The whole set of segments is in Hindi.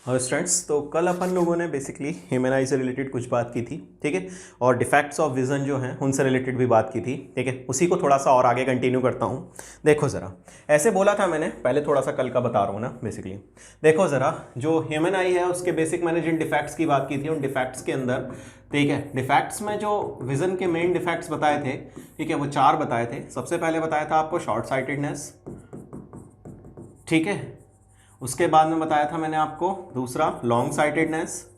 स्टूडेंट्स, तो कल अपन लोगों ने बेसिकली ह्यूमन आई से रिलेटेड कुछ बात की थी, ठीक है, और डिफेक्ट्स ऑफ विजन जो हैं उनसे रिलेटेड भी बात की थी, ठीक है। उसी को थोड़ा सा और आगे कंटिन्यू करता हूँ। देखो ज़रा, ऐसे बोला था मैंने पहले, थोड़ा सा कल का बता रहा हूँ ना बेसिकली। देखो ज़रा, जो ह्यूमन आई है उसके बेसिक मैंने जिन डिफेक्ट्स की बात की थी, उन डिफेक्ट्स के अंदर, ठीक है, डिफेक्ट्स में जो विजन के मेन डिफेक्ट्स बताए थे, ठीक है, वो 4 बताए थे। सबसे पहले बताया था आपको शॉर्ट साइटेडनेस, ठीक है। उसके बाद में बताया था मैंने आपको दूसरा लॉन्ग साइटेडनेस,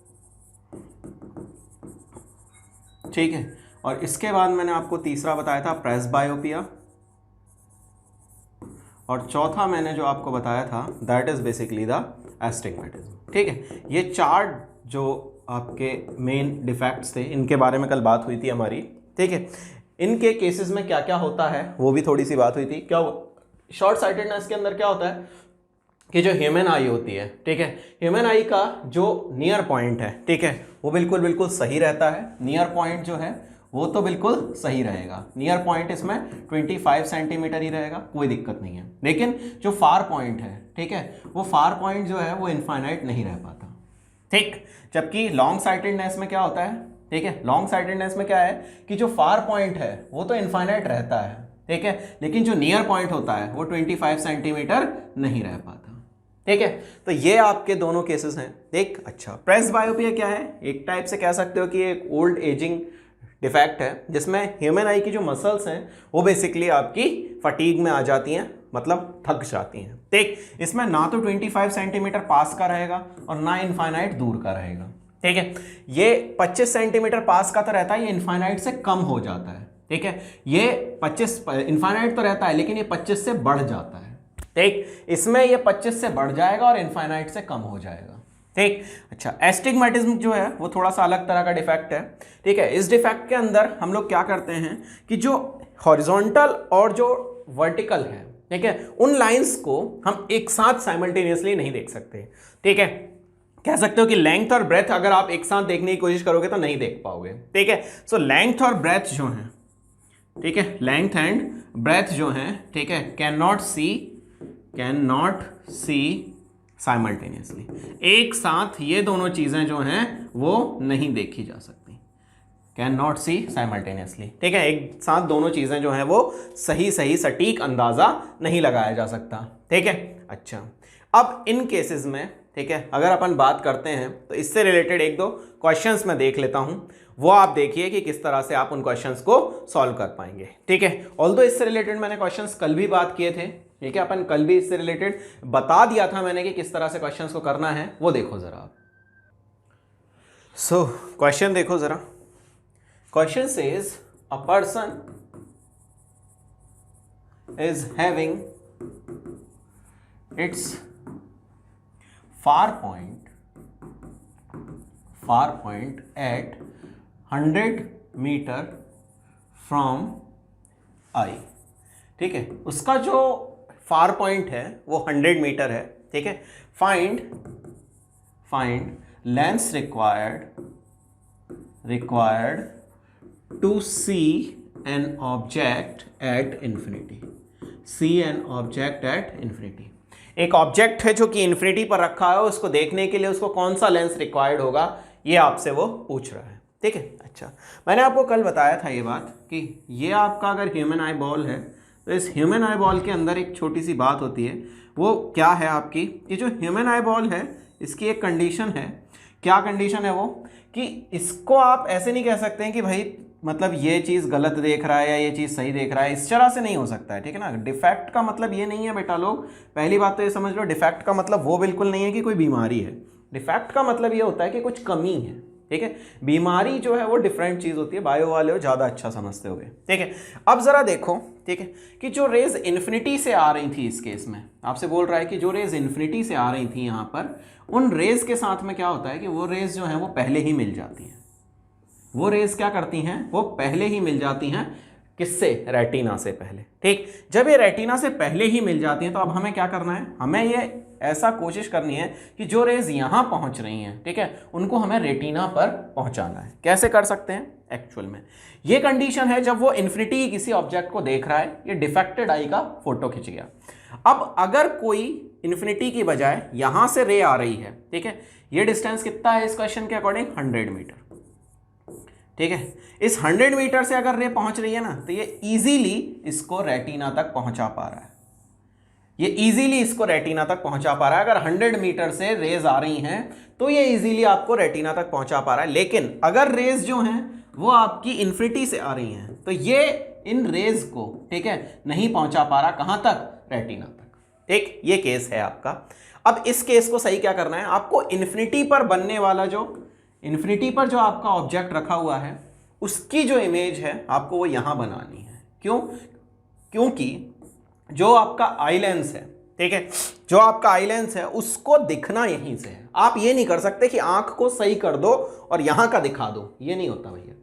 ठीक है। और इसके बाद मैंने आपको तीसरा बताया था प्रेसबायोपिया, और चौथा मैंने जो आपको बताया था that is basically the astigmatism, ठीक है। ये 4 जो आपके मेन डिफेक्ट्स थे, इनके बारे में कल बात हुई थी हमारी, ठीक है। इनके केसेस में क्या क्या होता है वो भी थोड़ी सी बात हुई थी। क्या शॉर्ट साइटेडनेस के अंदर क्या होता है कि जो ह्यूमन आई होती है, ठीक है, ह्यूमन आई का जो नियर पॉइंट है, ठीक है, वो बिल्कुल सही रहता है। नियर पॉइंट जो है वो तो बिल्कुल सही रहेगा। नियर पॉइंट इसमें 25 सेंटीमीटर ही रहेगा, कोई दिक्कत नहीं है। लेकिन जो फार पॉइंट है, ठीक है, वो फार पॉइंट जो है वो इनफाइनाइट नहीं रह पाता, ठीक। जबकि लॉन्ग साइटेडनेस में क्या होता है, ठीक है, लॉन्ग साइटेडनेस में क्या है कि जो फार पॉइंट है वो तो इनफाइनाइट रहता है, ठीक है, लेकिन जो नियर पॉइंट होता है वो 25 सेंटीमीटर नहीं रह पाता, ठीक है। तो ये आपके दोनों केसेस हैं, ठीक। अच्छा, प्रेसबायोपिया क्या है? एक टाइप से कह सकते हो कि एक ओल्ड एजिंग डिफेक्ट है, जिसमें ह्यूमन आई की जो मसल्स हैं वो बेसिकली आपकी फटीग में आ जाती हैं, मतलब थक जाती हैं, ठीक। इसमें ना तो 25 सेंटीमीटर पास का रहेगा और ना इनफाइनाइट दूर का रहेगा, ठीक है। ये 25 सेंटीमीटर पास का तो रहता है, ये इनफाइनाइट से कम हो जाता है, ठीक है। ये 25 इनफाइनाइट तो रहता है, लेकिन ये 25 से बढ़ जाता है, ठीक। इसमें ये 25 से बढ़ जाएगा और इनफाइनाइट से कम हो जाएगा, ठीक। अच्छा, एस्टिग्मेटिज्म जो है वो थोड़ा सा अलग तरह का डिफेक्ट है, ठीक है। इस डिफेक्ट के अंदर हम लोग क्या करते हैं कि जो हॉरिजॉन्टल और जो वर्टिकल है, ठीक है, उन लाइंस को हम एक साथ साइमल्टेनियसली नहीं देख सकते, ठीक है। कह सकते हो कि लेंथ और ब्रेथ अगर आप एक साथ देखने की कोशिश करोगे तो नहीं देख पाओगे, ठीक है। सो लेंथ और ब्रेथ जो है, ठीक है, लेंथ एंड ब्रेथ जो है, ठीक है, कैन नॉट सी साइमल्टेनियसली। एक साथ ये दोनों चीजें जो हैं वो नहीं देखी जा सकती, कैन नॉट सी साइमल्टेनियसली, ठीक है। एक साथ दोनों चीजें जो हैं वो सही सटीक अंदाजा नहीं लगाया जा सकता, ठीक है। अच्छा, अब इन केसेस में, ठीक है, अगर अपन बात करते हैं तो इससे रिलेटेड 1-2 क्वेश्चंस मैं देख लेता हूं, वो आप देखिए कि किस तरह से आप उन क्वेश्चंस को सॉल्व कर पाएंगे, ठीक है। ऑल्दो इससे रिलेटेड मैंने क्वेश्चंस कल भी बात किए थे, ठीक है, अपन कल भी इससे रिलेटेड बता दिया था मैंने कि किस तरह से क्वेश्चंस को करना है, वो देखो जरा आप। सो क्वेश्चन देखो जरा। Question says a person is having its far point at 100 metre from eye, ठीक है। उसका जो फार पॉइंट है वो 100 मीटर है, ठीक है। Find lens required to see an object at infinity. See an object at infinity. एक ऑब्जेक्ट है जो कि इन्फिनिटी पर रखा है, उसको देखने के लिए उसको कौन सा लेंस रिक्वायर्ड होगा, ये आपसे वो पूछ रहा है, ठीक है। अच्छा, मैंने आपको कल बताया था ये बात कि ये आपका अगर ह्यूमन आई बॉल है तो इस ह्यूमन आई बॉल के अंदर एक छोटी सी बात होती है, वो क्या है आपकी, ये जो ह्यूमन आई बॉल है इसकी एक कंडीशन है। क्या कंडीशन है वो कि इसको आप ऐसे नहीं कह सकते हैं कि भाई मतलब ये चीज़ गलत देख रहा है या ये चीज़ सही देख रहा है, इस तरह से नहीं हो सकता है, ठीक है ना। डिफेक्ट का मतलब ये नहीं है बेटा लोग, पहली बात तो ये समझ लो, डिफेक्ट का मतलब वो बिल्कुल नहीं है कि कोई बीमारी है। डिफेक्ट का मतलब ये होता है कि कुछ कमी है, ठीक है। बीमारी जो है वो डिफरेंट चीज़ होती है, बायो वाले हो ज़्यादा अच्छा समझते होगे, ठीक है। अब ज़रा देखो, ठीक है, कि जो रेज इन्फिनिटी से आ रही थी, इस केस में आपसे बोल रहा है कि जो रेज इन्फिनिटी से आ रही थी यहाँ पर, उन रेज के साथ में क्या होता है कि वो रेज जो है वो पहले ही मिल जाती हैं। वो रेज क्या करती हैं, वो पहले ही मिल जाती हैं, किससे? रेटिना से पहले, ठीक। जब ये रेटिना से पहले ही मिल जाती हैं तो अब हमें क्या करना है, हमें ये ऐसा कोशिश करनी है कि जो रेज यहाँ पहुँच रही हैं, ठीक है, उनको हमें रेटिना पर पहुँचाना है। कैसे कर सकते हैं? एक्चुअल में ये कंडीशन है जब वो इन्फिनिटी किसी ऑब्जेक्ट को देख रहा है, ये डिफेक्टेड आई का फोटो खिंच गया। अब अगर कोई इन्फिनिटी की बजाय यहां से रे आ रही है, ठीक है, ये डिस्टेंस कितना है इस क्वेश्चन के अकॉर्डिंग 100 मीटर, ठीक है। इस 100 मीटर से अगर रे पहुंच रही है ना तो ये इजीली इसको रेटिना तक पहुंचा पा रहा है, ये इजीली इसको रेटिना तक पहुंचा पा रहा है। अगर 100 मीटर से रेज आ रही हैं तो ये इजीली आपको रेटिना तक पहुंचा पा रहा है। लेकिन अगर रेज जो हैं वो आपकी इन्फिनिटी से आ रही हैं तो ये इन रेज को, ठीक है, नहीं पहुंचा पा रहा, कहां तक, रेटिना तक, ठीक। ये केस है आपका। अब इस केस को सही क्या करना है, आपको इन्फिनिटी पर बनने वाला इन्फिनिटी पर जो आपका ऑब्जेक्ट रखा हुआ है उसकी जो इमेज है आपको वो यहां बनानी है। क्यों? क्योंकि जो आपका आई लेंस है, ठीक है, जो आपका आई लेंस है उसको दिखना यहीं से है। आप ये नहीं कर सकते कि आंख को सही कर दो और यहां का दिखा दो, ये नहीं होता भैया।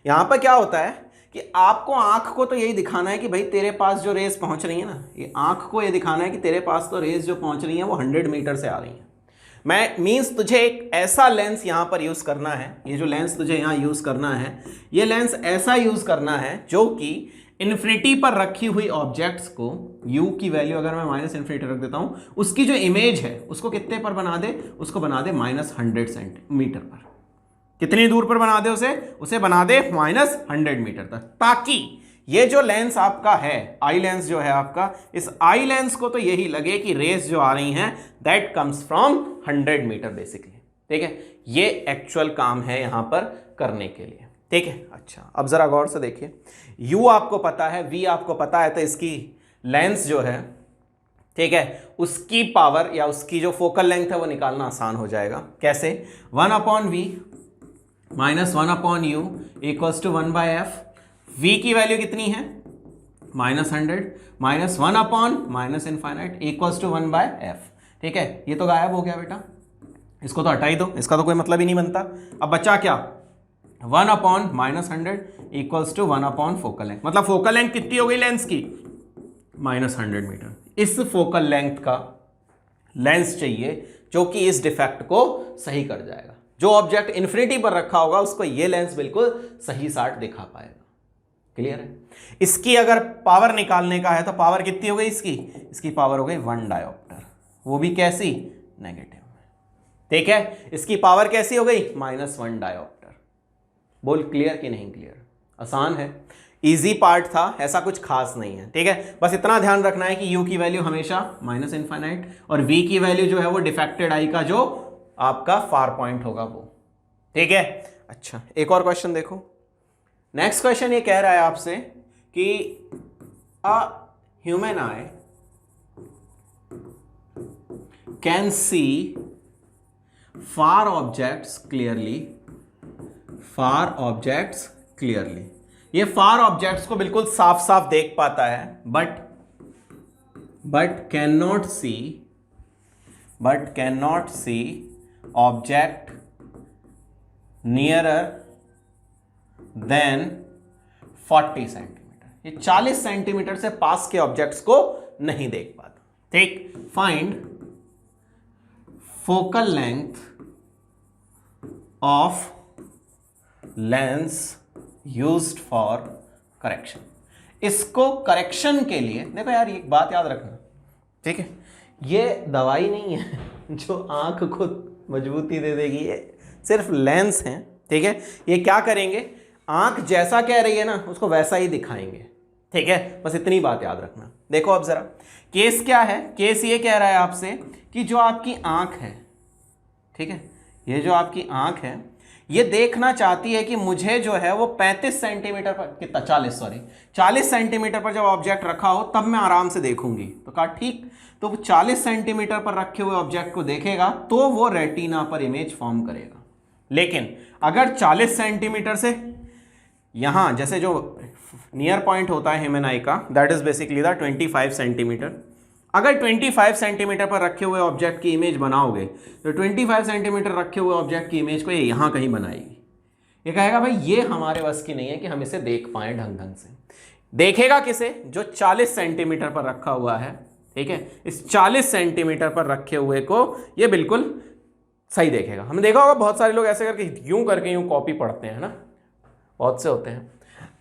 यहां पर क्या होता है कि आपको आंख को तो यही दिखाना है कि भाई तेरे पास जो रेस पहुंच रही है ना, ये आंख को ये दिखाना है कि तेरे पास तो रेस जो पहुंच रही है वो 100 मीटर से आ रही है। मैं मीन्स तुझे एक ऐसा लेंस यहां पर यूज करना है, ये जो लेंस तुझे यहां यूज करना है, ये लेंस ऐसा यूज करना है जो कि इन्फिनिटी पर रखी हुई ऑब्जेक्ट्स को, u की वैल्यू अगर मैं माइनस इन्फिनिटी रख देता हूं, उसकी जो इमेज है उसको कितने पर बना दे, उसको बना दे -100 सेंटीमीटर पर। कितनी दूर पर बना दे उसे बना दे -100 मीटर तक, ताकि ये जो लेंस आपका है, आई लेंस जो है आपका, इस आई लेंस को तो यही लगे कि रेस जो आ रही हैं that comes from 100 metre basically, ठीक है। ये एक्चुअल काम है यहां पर करने के लिए, ठीक है। अच्छा, अब जरा गौर से देखिए, u आपको पता है, v आपको पता है, तो इसकी लेंस जो है, ठीक है, उसकी पावर या उसकी जो फोकल लेंथ है वो निकालना आसान हो जाएगा। कैसे? 1/v -1/u equals to 1/f। v की वैल्यू कितनी है, -100 -1/-∞ इक्वल्स टू 1/f, ठीक है। ये तो गायब हो गया बेटा, इसको तो हटा ही दो, इसका तो कोई मतलब ही नहीं बनता। अब बचा क्या, 1/-100 इक्वल्स टू 1/ फोकल लेंथ। मतलब फोकल लेंथ कितनी हो गई लेंस की, -100 मीटर। इस फोकल लेंथ का लेंस चाहिए जो कि इस डिफेक्ट को सही कर जाएगा। जो ऑब्जेक्ट इन्फिनिटी पर रखा होगा उसको ये लेंस बिल्कुल सही साट दिखा पाएगा। क्लियर है? इसकी अगर पावर निकालने का है तो पावर कितनी हो गई इसकी पावर हो गई 1 डायोप्टर, वो भी कैसी, नेगेटिव में, ठीक है। इसकी पावर कैसी हो गई, -1 डायोप्टर। बोल क्लियर कि नहीं क्लियर? आसान है, इजी पार्ट था, ऐसा कुछ खास नहीं है, ठीक है। बस इतना ध्यान रखना है कि u की वैल्यू हमेशा -∞ और v की वैल्यू जो है वो डिफेक्टेड आई का जो आपका फार पॉइंट होगा वो, ठीक है। अच्छा, एक और क्वेश्चन देखो। नेक्स्ट क्वेश्चन ये कह रहा है आपसे कि a human I can see far objects clearly. ये फार ऑब्जेक्ट्स को बिल्कुल साफ साफ देख पाता है, but can not see object nearer than 40 centimetre. ये 40 सेंटीमीटर से पास के ऑब्जेक्ट्स को नहीं देख पाता, ठीक। Find focal length of lens used for correction. इसको करेक्शन के लिए, देखो यार एक बात याद रखना, ठीक है, ये दवाई नहीं है जो आंख को मजबूती दे देगी, ये सिर्फ लेंस हैं, ठीक है। ये क्या करेंगे, आंख जैसा कह रही है ना उसको वैसा ही दिखाएंगे, ठीक है। बस इतनी बात याद रखना। देखो अब जरा केस क्या है, केस ये कह रहा है आपसे कि जो आपकी आंख है, ठीक है, ये जो आपकी आंख है ये देखना चाहती है कि मुझे जो है वो 35 सेंटीमीटर पर, कितना, 40 सेंटीमीटर पर जब ऑब्जेक्ट रखा हो तब मैं आराम से देखूंगी। तो कहा ठीक, तो 40 सेंटीमीटर पर रखे हुए ऑब्जेक्ट को देखेगा तो वो रेटिना पर इमेज फॉर्म करेगा। लेकिन अगर 40 सेंटीमीटर से यहां, जैसे जो नियर पॉइंट होता है ह्यूमन आई का, that is basically the 25 centimetre. अगर 25 सेंटीमीटर पर रखे हुए ऑब्जेक्ट की इमेज बनाओगे तो 25 सेंटीमीटर रखे हुए ऑब्जेक्ट की इमेज को ये यहां कहीं बनाएगी। ये कहेगा भाई ये हमारे बस की नहीं है कि हम इसे देख पाएं ढंग से। देखेगा किसे, जो 40 सेंटीमीटर पर रखा हुआ है, ठीक है। इस 40 सेंटीमीटर पर रखे हुए को ये बिल्कुल सही देखेगा। हमने देखा होगा बहुत सारे लोग ऐसे करके यूं कॉपी पढ़ते हैं ना, बहुत से होते हैं।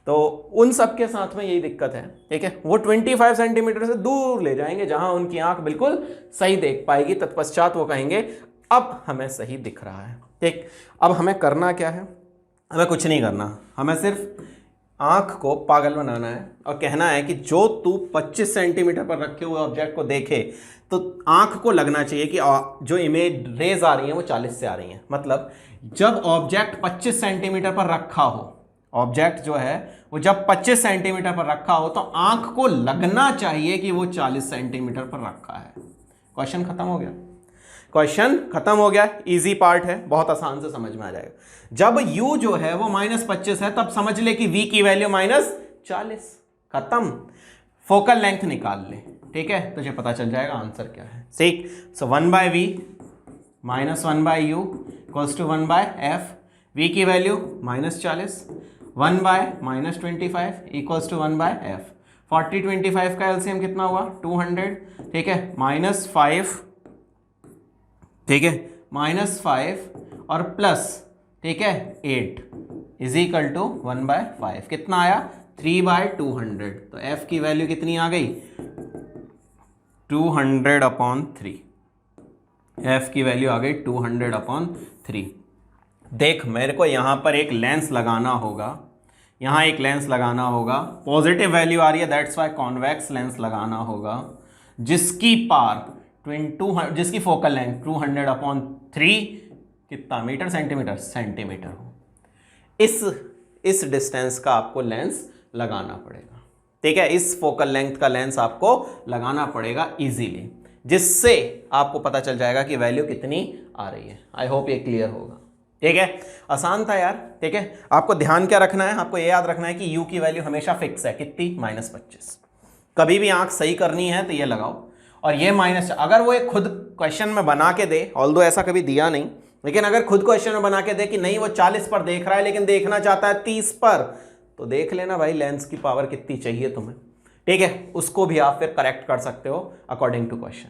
तो उन सब के साथ में यही दिक्कत है, ठीक है। वो 25 सेंटीमीटर से दूर ले जाएंगे जहां उनकी आंख बिल्कुल सही देख पाएगी, तत्पश्चात वो कहेंगे अब हमें सही दिख रहा है, ठीक। अब हमें करना क्या है, हमें कुछ नहीं करना, हमें सिर्फ आंख को पागल बनाना है और कहना है कि जो तू 25 सेंटीमीटर पर रखे हुए ऑब्जेक्ट को देखे तो आंख को लगना चाहिए कि जो इमेज रेज आ रही है वो 40 से आ रही है। मतलब जब ऑब्जेक्ट 25 सेंटीमीटर पर रखा हो, ऑब्जेक्ट जो है वो जब 25 सेंटीमीटर पर रखा हो तो आंख को लगना चाहिए कि वो 40 सेंटीमीटर पर रखा है। क्वेश्चन खत्म हो गया, क्वेश्चन खत्म हो गया। इजी पार्ट है, बहुत आसान से समझ में आ जाएगा। जब u जो है वो -25 है तब समझ ले कि v की वैल्यू -40, खत्म। फोकल लेंथ निकाल ले, ठीक है, तुझे पता चल जाएगा आंसर क्या है, ठीक। So 1/v -1/u equals to 1/f, v की वैल्यू -40, 1/-25 इक्वल्स टू 1/f। 40 25 का एलसीएम कितना हुआ 200, ठीक है, -5, ठीक है, -5 और प्लस, ठीक है, 8 इज इक्वल टू 1/5, कितना आया 3/200। तो f की वैल्यू कितनी आ गई 200/3, f की वैल्यू आ गई 200/3। देख मेरे को यहाँ पर एक लेंस लगाना होगा, यहाँ एक लेंस लगाना होगा, पॉजिटिव वैल्यू आ रही है दैट्स वाई कॉन्वेक्स लेंस लगाना होगा जिसकी पार जिसकी फोकल लेंथ 200/3 कितना मीटर सेंटीमीटर हो। इस डिस्टेंस का आपको लेंस लगाना पड़ेगा, ठीक है, इस फोकल लेंथ का लेंस आपको लगाना पड़ेगा इजीली, जिससे आपको पता चल जाएगा कि वैल्यू कितनी आ रही है। आई होप ये क्लियर होगा, ठीक है, आसान था यार, ठीक है। आपको ध्यान क्या रखना है, आपको ये याद रखना है कि u की वैल्यू हमेशा फिक्स है, कितनी -25। कभी भी आंख सही करनी है तो ये लगाओ, और ये अगर वो एक खुद क्वेश्चन में बना के दे, ऑल्दो ऐसा कभी दिया नहीं, लेकिन अगर खुद क्वेश्चन में बना के दे कि नहीं वो 40 पर देख रहा है लेकिन देखना चाहता है 30 पर, तो देख लेना भाई लेंस की पावर कितनी चाहिए तुम्हें, ठीक है, उसको भी आप फिर करेक्ट कर सकते हो अकॉर्डिंग टू क्वेश्चन,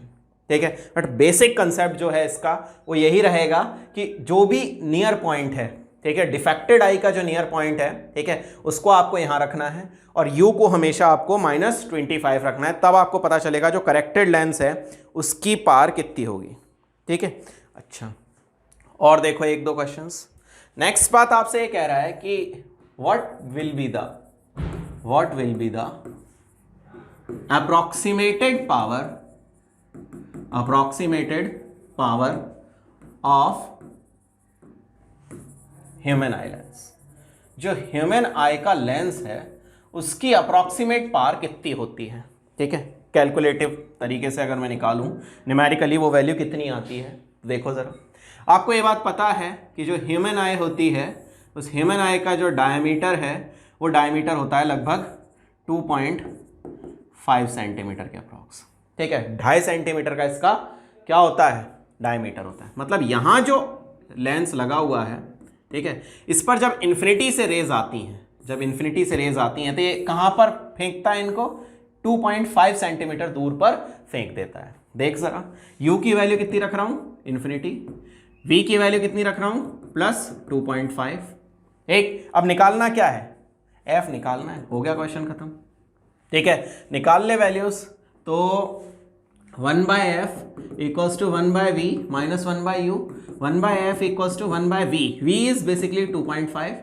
ठीक है। बट बेसिक कंसेप्ट जो है इसका वो यही रहेगा कि जो भी नियर पॉइंट है, ठीक है, डिफेक्टेड आई का जो नियर पॉइंट है, ठीक है, उसको आपको यहां रखना है और u को हमेशा आपको -25 रखना है, तब आपको पता चलेगा जो करेक्टेड लेंस है उसकी पार कितनी होगी, ठीक है। अच्छा, और देखो एक दो क्वेश्चंस। नेक्स्ट बात आपसे ये कह रहा है कि what will be the approximated power of human eye lens. जो ह्यूमन आई का लेंस है उसकी अप्रोक्सीमेट पावर कितनी होती है, ठीक है। कैलकुलेटिव तरीके से अगर मैं निकालूं न्यूमेरिकली वो वैल्यू कितनी आती है, देखो जरा। आपको ये बात पता है कि जो ह्यूमन आई होती है उस ह्यूमन आई का जो डायमीटर है वो डायमीटर होता है लगभग 2.5 सेंटीमीटर के अप्रॉक्स, ठीक है। 2.5 सेंटीमीटर का इसका क्या होता है डायमीटर होता है। मतलब यहाँ जो लेंस लगा हुआ है, ठीक है, इस पर जब इन्फिनिटी से रेज आती हैं, तो ये कहाँ पर फेंकता है इनको 2.5 सेंटीमीटर दूर पर फेंक देता है। देख जरा u की वैल्यू कितनी रख रहा हूँ इन्फिनिटी, v की वैल्यू कितनी रख रहा हूँ +2.5। एक अब निकालना क्या है, f निकालना है, हो गया क्वेश्चन खत्म, ठीक है। निकाल ले वैल्यूज, तो 1/f equals to 1/v minus 1/u, 1/f equals to 1/v, v is basically 2.5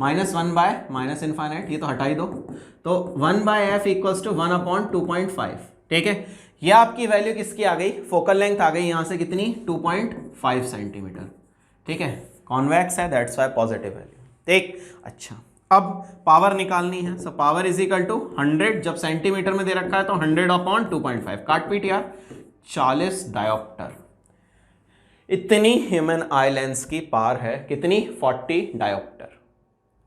minus 1/, minus infinite, ये तो हटा ही दो, तो 1/f इक्वल्स टू 1/2.5, ठीक है। ये आपकी वैल्यू किसकी आ गई, फोकल लेंथ आ गई यहाँ से कितनी 2.5 सेंटीमीटर, ठीक है, कॉन्वेक्स है दैट्स वाई पॉजिटिव वैल्यू, ठीक। अच्छा, अब पावर निकालनी है, so power is equal to 100, जब सेंटीमीटर में दे रखा है तो 100/2.5, काट पीट यार, 40 डायोप्टर। इतनी ह्यूमन आई लेंस की पावर है, कितनी 40 डायोप्टर।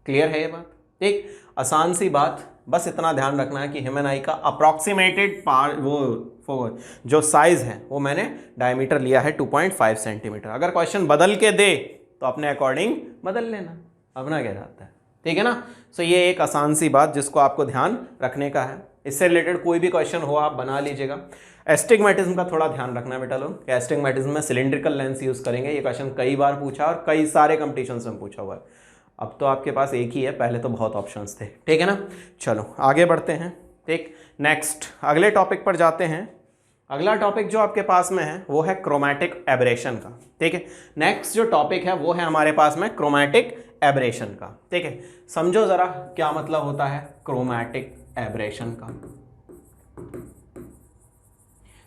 क्लियर है ये बात, ठीक, आसान सी बात। बस इतना ध्यान रखना है कि ह्यूमन आई का अप्रॉक्सीमेटेड पावर वो जो साइज है वो मैंने डायमीटर लिया है 2.5 सेंटीमीटर। अगर क्वेश्चन बदल के दे तो अपने अकॉर्डिंग बदल लेना, अपना क्या जाता है, ठीक है ना। सो ये एक आसान सी बात जिसको आपको ध्यान रखने का है। इससे रिलेटेड कोई भी क्वेश्चन हो आप बना लीजिएगा। एस्टिग्मेटिज्म का थोड़ा ध्यान रखना है बेटा लोग, कि एस्टिग्मेटिज्म में सिलिंड्रिकल लेंस यूज करेंगे। ये क्वेश्चन कई बार पूछा और कई सारे कंपटीशन में पूछा हुआ है। अब तो आपके पास एक ही है, पहले तो बहुत ऑप्शंस थे, ठीक है ना। चलो आगे बढ़ते हैं, ठीक। नेक्स्ट अगले टॉपिक पर जाते हैं। अगला टॉपिक जो आपके पास में है वो है क्रोमैटिक एब्रेशन का, ठीक है। नेक्स्ट जो टॉपिक है वो है हमारे पास में क्रोमैटिक एब्रेशन का, ठीक है। समझो ज़रा क्या मतलब होता है क्रोमैटिक एब्रेशन का।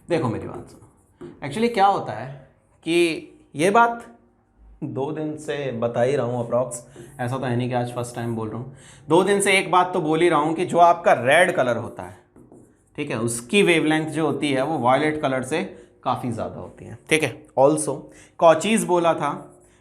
देखो मेरी बात सुनो, एक्चुअली क्या होता है कि ये बात 2 दिन से बता ही रहा हूँ अप्रॉक्स, ऐसा तो है नहीं कि आज फर्स्ट टाइम बोल रहा हूँ। 2 दिन से एक बात तो बोल ही रहा हूँ कि जो आपका रेड कलर होता है, ठीक है, उसकी वेवलेंथ जो होती है वो वायलेट कलर से काफ़ी ज़्यादा होती है, ठीक है। ऑल्सो कॉचीज़ बोला था,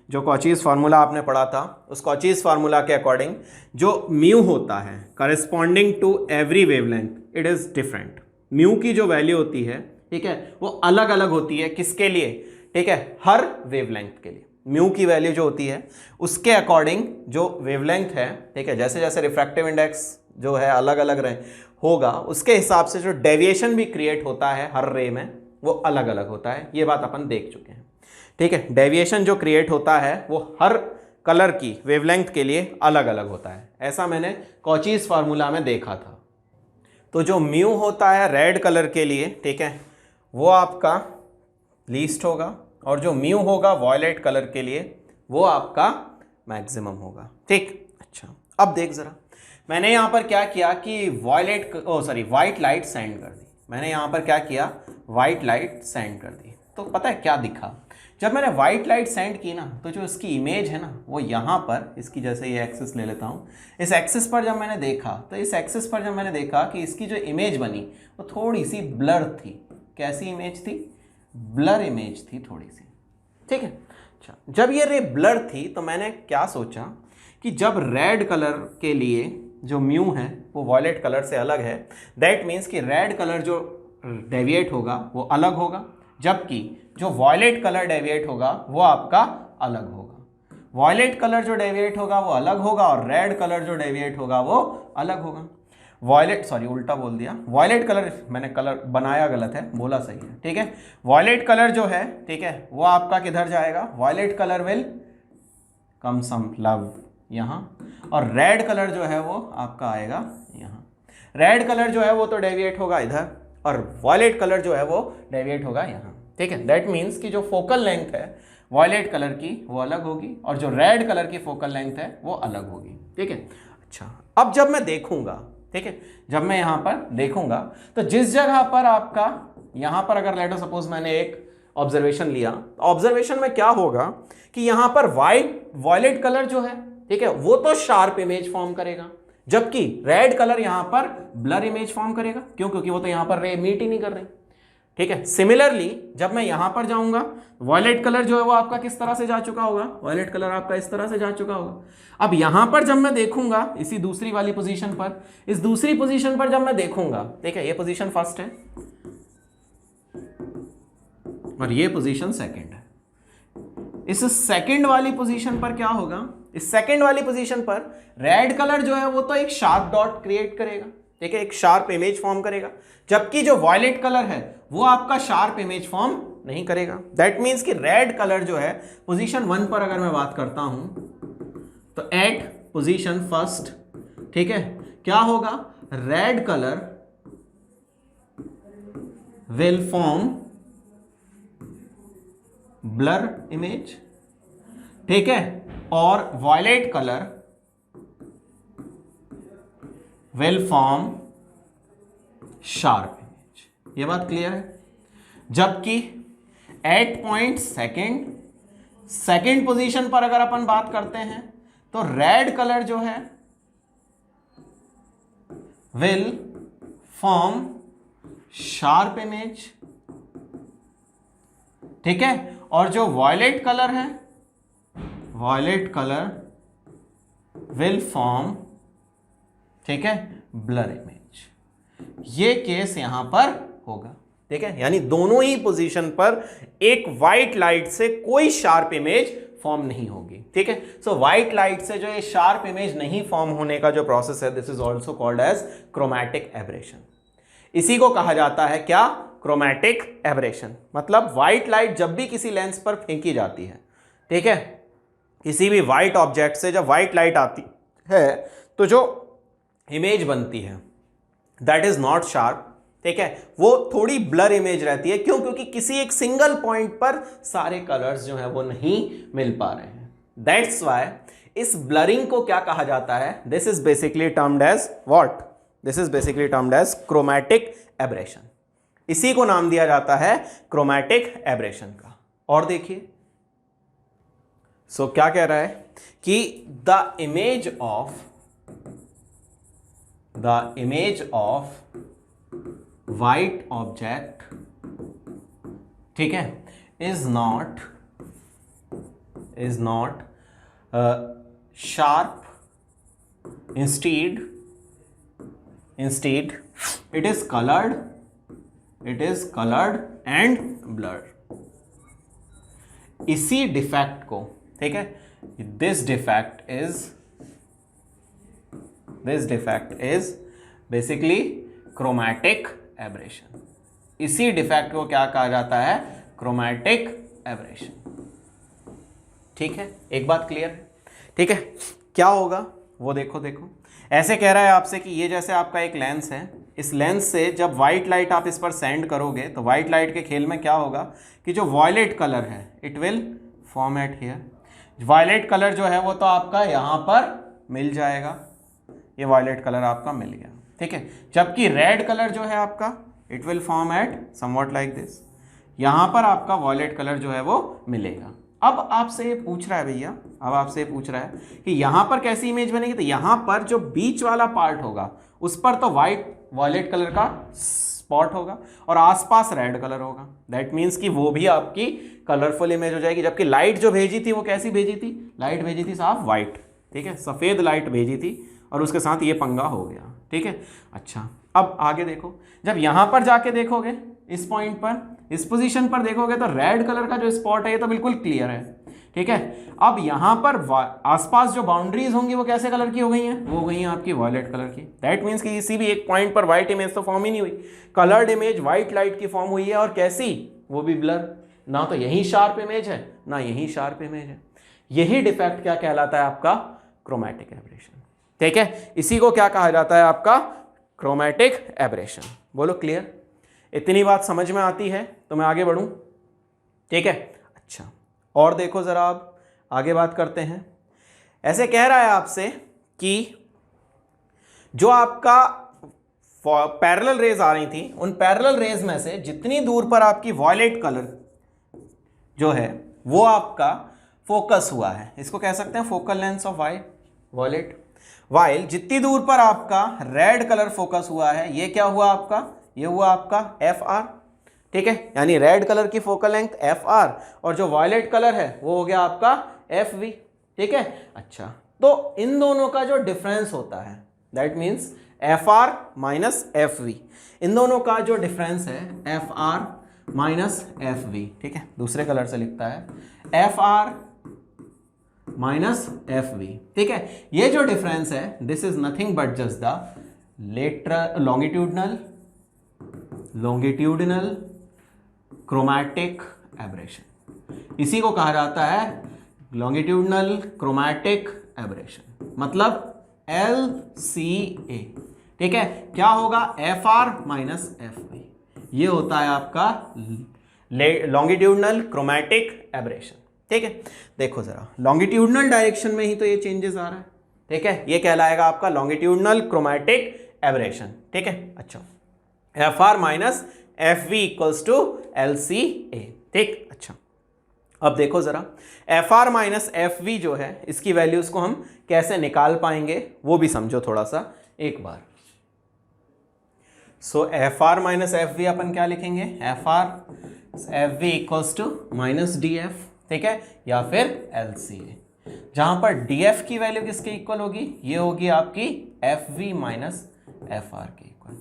जो कॉचीज़ फार्मूला आपने पढ़ा था, उस कॉचीज़ फार्मूला के अकॉर्डिंग जो म्यू होता है corresponding to every wavelength it is different. Mu की जो वैल्यू होती है, ठीक है, वो अलग अलग होती है। किसके लिए? ठीक है, हर वेवलेंथ के लिए म्यू की वैल्यू जो होती है उसके अकॉर्डिंग जो वेवलेंथ है, ठीक है, जैसे जैसे रिफ्रैक्टिव इंडेक्स जो है अलग अलग रहे होगा, उसके हिसाब से जो डेविएशन भी क्रिएट होता है हर रे में वो अलग अलग होता है। ये बात अपन देख चुके हैं, ठीक है। डेविएशन जो क्रिएट होता है वो हर कलर की वेवलेंथ के लिए अलग अलग होता है, ऐसा मैंने कॉचीज़ फार्मूला में देखा था। तो जो म्यू होता है रेड कलर के लिए, ठीक है, वो आपका लीस्ट होगा, और जो म्यू होगा वॉयलेट कलर के लिए वो आपका मैक्सिमम होगा, ठीक। अच्छा, अब देख ज़रा, मैंने यहाँ पर क्या किया कि वाइट लाइट सेंड कर दी। मैंने यहाँ पर क्या किया, वाइट लाइट सेंड कर दी। तो पता है क्या दिखा, जब मैंने वाइट लाइट सेंड की ना, तो जो इसकी इमेज है ना वो यहाँ पर, इसकी जैसे ये एक्सिस ले लेता हूँ, इस एक्सिस पर जब मैंने देखा, तो इस एक्सिस पर जब मैंने देखा कि इसकी जो इमेज बनी वो थोड़ी सी ब्लर थी। कैसी इमेज थी? ब्लर इमेज थी थोड़ी सी, ठीक है। अच्छा, जब ये रे ब्लर थी तो मैंने क्या सोचा कि जब रेड कलर के लिए जो म्यू है वो वॉयलेट कलर से अलग है, दैट मीन्स कि रेड कलर जो डेविएट होगा वो अलग होगा, जबकि जो वॉयलेट कलर डेविएट होगा वो आपका अलग होगा। वॉयलेट कलर जो डेविएट होगा वो अलग होगा और रेड कलर जो डेविएट होगा वो अलग होगा। उल्टा बोल दिया, वॉयलेट कलर, मैंने कलर बनाया गलत है, बोला सही है, ठीक है। वॉयलेट कलर जो है, ठीक है, वो आपका किधर जाएगा? Violet colour will come some love यहाँ, और रेड कलर जो है वो आपका आएगा यहाँ। रेड कलर जो है वो तो डेविएट होगा इधर, और वॉयलेट कलर जो है वो डेविएट होगा यहाँ, ठीक है। दैट मीन्स कि जो फोकल लेंथ है वॉयलेट कलर की वो अलग होगी, और जो रेड कलर की फोकल लेंथ है वो अलग होगी, ठीक है। अच्छा, अब जब मैं देखूंगा, ठीक है, जब मैं यहाँ पर देखूंगा तो जिस जगह पर आपका यहाँ पर अगर लेट सपोज मैंने एक ऑब्जर्वेशन लिया, ऑब्जर्वेशन में क्या होगा कि यहाँ पर वॉयलेट कलर जो है, ठीक है, वो तो शार्प इमेज फॉर्म करेगा, जबकि रेड कलर यहाँ पर ब्लर इमेज फॉर्म करेगा। क्यों? क्योंकि वो तो यहाँ पर रे मीट ही नहीं कर रही, ठीक है। सिमिलरली जब मैं यहां पर जाऊंगा, वॉयलेट कलर जो है वो आपका किस तरह से जा चुका होगा? वॉयलेट कलर आपका इस तरह से जा चुका होगा। अब यहां पर जब मैं देखूंगा इसी दूसरी वाली पोजीशन पर, इस दूसरी पोजीशन पर जब मैं देखूंगा, ठीक है, ये पोजीशन फर्स्ट है और ये पोजीशन सेकंड है। इस सेकंड वाली पोजीशन पर क्या होगा? इस सेकंड वाली पोजीशन पर रेड कलर जो है वो तो एक शार्प डॉट क्रिएट करेगा, ठीक है, एक शार्प इमेज फॉर्म करेगा, जबकि जो वॉयलेट कलर है वो आपका शार्प इमेज फॉर्म नहीं करेगा। दैट मीन्स कि रेड कलर जो है पोजीशन 1 पर अगर मैं बात करता हूं तो एट पोजीशन फर्स्ट, ठीक है, क्या होगा? Red colour will form blur image, ठीक है, और violet colour will form sharp image. ये बात क्लियर है? जबकि एट पॉइंट सेकेंड पोजीशन पर अगर अपन बात करते हैं तो रेड कलर जो है विल फॉर्म शार्प इमेज, ठीक है, और जो वॉयलेट कलर है, वॉयलेट कलर विल फॉर्म, ठीक है, ब्लर इमेज। ये केस यहां पर होगा, ठीक है, यानी दोनों ही पोजीशन पर एक व्हाइट लाइट से कोई शार्प इमेज फॉर्म नहीं होगी, ठीक है। सो व्हाइट लाइट से जो ये शार्प इमेज नहीं फॉर्म होने का जो प्रोसेस है, this is also called as chromatic aberration. इसी को कहा जाता है क्या? Chromatic aberration. मतलब व्हाइट लाइट जब भी किसी लेंस पर फेंकी जाती है, ठीक है, किसी भी वाइट ऑब्जेक्ट से जब वाइट लाइट आती है तो जो इमेज बनती है दैट इज नॉट शार्प, ठीक है, वो थोड़ी ब्लर इमेज रहती है। क्यों? क्योंकि किसी एक सिंगल पॉइंट पर सारे कलर्स जो है वो नहीं मिल पा रहे हैं। दैट्स वाई इस ब्लरिंग को क्या कहा जाता है? This is basically termed as what? This is basically termed as chromatic aberration. इसी को नाम दिया जाता है क्रोमैटिक एब्रेशन का। और देखिए क्या कह रहा है कि the image of white object, ठीक है, is not sharp, instead it is colored and blurred। इसी डिफेक्ट को, ठीक है, this defect is basically chromatic aberration. इसी डिफेक्ट को क्या कहा जाता है? Chromatic aberration. ठीक है, एक बात क्लियर है? ठीक है, क्या होगा वो देखो ऐसे कह रहा है आपसे कि ये जैसे आपका एक लेंस है, इस लेंस से जब वाइट लाइट आप इस पर सेंड करोगे तो वाइट लाइट के खेल में क्या होगा कि जो वॉयलेट कलर है it will form at here. Violet colour जो है वो तो आपका यहाँ पर मिल जाएगा, ये वॉयलेट कलर आपका मिल गया, ठीक है। जबकि रेड कलर जो है आपका it will form at somewhat like this, यहाँ पर आपका वॉयलेट कलर जो है वो मिलेगा। अब आपसे ये पूछ रहा है भैया, अब आपसे ये पूछ रहा है कि यहाँ पर कैसी इमेज बनेगी, तो यहाँ पर जो बीच वाला पार्ट होगा उस पर तो वॉयलेट कलर का स्पॉट होगा और आसपास रेड कलर होगा। दैट मीन्स कि वो भी आपकी कलरफुल इमेज हो जाएगी। जबकि लाइट जो भेजी थी वो कैसी भेजी थी? लाइट भेजी थी साहब वाइट, ठीक है, सफ़ेद लाइट भेजी थी और उसके साथ ये पंगा हो गया, ठीक है। अच्छा, अब आगे देखो, जब यहाँ पर जाके देखोगे इस पॉइंट पर, इस पोजीशन पर देखोगे तो रेड कलर का जो स्पॉट है ये तो बिल्कुल क्लियर है, ठीक है। अब यहाँ पर आसपास जो बाउंड्रीज होंगी वो कैसे कलर की हो गई हैं? वो हो गई हैं आपकी वॉयलेट कलर की। दैट मीन्स कि किसी भी एक पॉइंट पर व्हाइट इमेज तो फॉर्म ही नहीं हुई, कलर्ड इमेज व्हाइट लाइट की फॉर्म हुई है और कैसी? वो भी ब्लर, ना तो यही शार्प इमेज है ना यही शार्प इमेज है। यही डिफेक्ट क्या कहलाता है? आपका क्रोमैटिक एब्रेशन, ठीक है। इसी को क्या कहा जाता है? आपका क्रोमैटिक एब्रेशन। बोलो क्लियर? इतनी बात समझ में आती है तो मैं आगे बढ़ूं, ठीक है। अच्छा, और देखो जरा, आप आगे बात करते हैं। ऐसे कह रहा है आपसे कि जो आपका पैरेलल रेज आ रही थी, उन पैरेलल रेज में से जितनी दूर पर आपकी वॉयलेट कलर जो है वो आपका फोकस हुआ है, इसको कह सकते हैं focal length of violet. While जितनी दूर पर आपका रेड कलर फोकस हुआ है, ये क्या हुआ आपका? ये हुआ आपका एफ आर, ठीक है। यानी रेड कलर की फोकल लेंथ एफ आर और जो वॉयलेट कलर है वो हो गया आपका एफ वी, ठीक है। अच्छा, तो इन दोनों का जो डिफरेंस होता है that means F are minus F V, इन दोनों का जो डिफरेंस है F are minus F V, ठीक है। दूसरे कलर से लिखता है F are minus F V, ठीक है। ये जो डिफरेंस है this is nothing but just the longitudinal chromatic aberration. इसी को कहा जाता है लॉन्गिट्यूडिनल क्रोमैटिक एब्रेशन, मतलब LCA, ठीक है। क्या होगा? एफ आर माइनस एफ वी, ये होता है आपका लॉन्गिट्यूडिनल क्रोमैटिक एब्रेशन, ठीक है। देखो जरा, लॉन्गिट्यूडिनल डायरेक्शन में ही तो ये चेंजेस आ रहा है, ठीक है। ये कहलाएगा आपका लॉन्गिट्यूडिनल क्रोमैटिक एब्रेशन, ठीक है। अच्छा, f are minus F we equals to LCA, ठीक। अच्छा, अब देखो जरा, f are minus F v जो है इसकी वैल्यूज को हम कैसे निकाल पाएंगे वो भी समझो थोड़ा सा एक बार। So F are minus F V अपन क्या लिखेंगे? F R F we equals to minus D F, ठीक है, या फिर LCA, जहां पर डी एफ की वैल्यू किसके इक्वल होगी? ये होगी आपकी F we minus F R के इक्वल।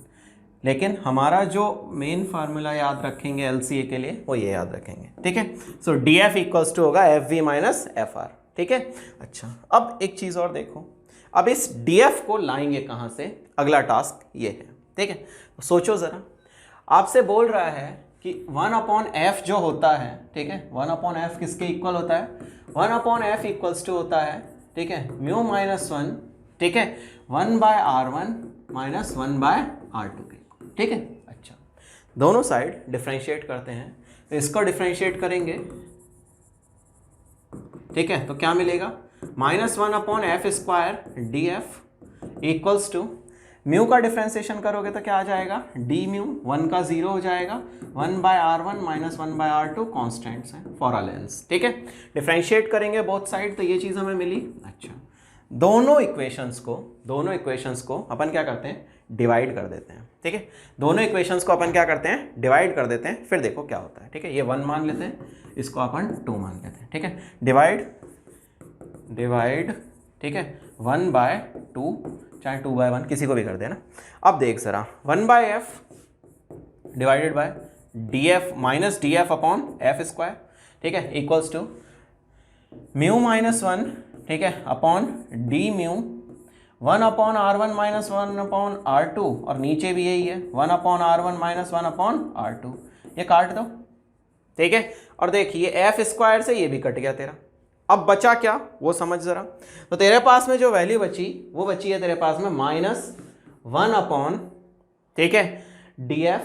लेकिन हमारा जो मेन फार्मूला याद रखेंगे LCA के लिए वो ये याद रखेंगे, ठीक है। So d f equals to होगा f we minus F r, ठीक है। अच्छा, अब एक चीज़ और देखो, अब इस डी एफ को लाएंगे कहाँ से? अगला टास्क ये है, ठीक है। तो सोचो ज़रा, आपसे बोल रहा है कि 1/f जो होता है, ठीक है, 1/f किसके इक्वल होता है, 1/f इक्वल्स टू होता है, ठीक है, म्यू माइनस 1, ठीक है, 1/r1 माइनस 1/r2 के, ठीक है। अच्छा, दोनों साइड डिफ्रेंशिएट करते हैं, तो इसको डिफ्रेंशिएट करेंगे, ठीक है, तो क्या मिलेगा, -1/f² df equals to mu का डिफ्रेंशिएशन करोगे तो क्या आ जाएगा, डी म्यू, 1 का 0 हो जाएगा, 1/r1 माइनस 1/r2 कॉन्स्टेंट्स हैं फॉर अ लेंस, ठीक है। डिफ्रेंशिएट करेंगे बोथ साइड, तो ये चीज़ हमें मिली। अच्छा, दोनों इक्वेशंस को अपन क्या करते हैं, डिवाइड कर देते हैं, ठीक है। दोनों इक्वेशंस को अपन क्या करते हैं, डिवाइड कर देते हैं, फिर देखो क्या होता है, ठीक है। ये 1 मान लेते हैं, इसको अपन 2 मान लेते हैं, ठीक है। डिवाइड, ठीक है, 1/2, चाहे 2/1 किसी को भी कर देना। अब देख जरा, 1/f divided by df minus df upon f², ठीक है, इक्वल्स टू म्यू माइनस 1, ठीक है, upon d mu, 1/r1 minus 1/r2, और नीचे भी यही है 1/r1 माइनस 1/r2, ये काट दो, ठीक है। और देखिए f² से ये भी कट गया तेरा। अब बचा क्या वो समझ जरा, तो तेरे पास में जो वैल्यू बची वो बची है तेरे पास में -1/, ठीक है, df,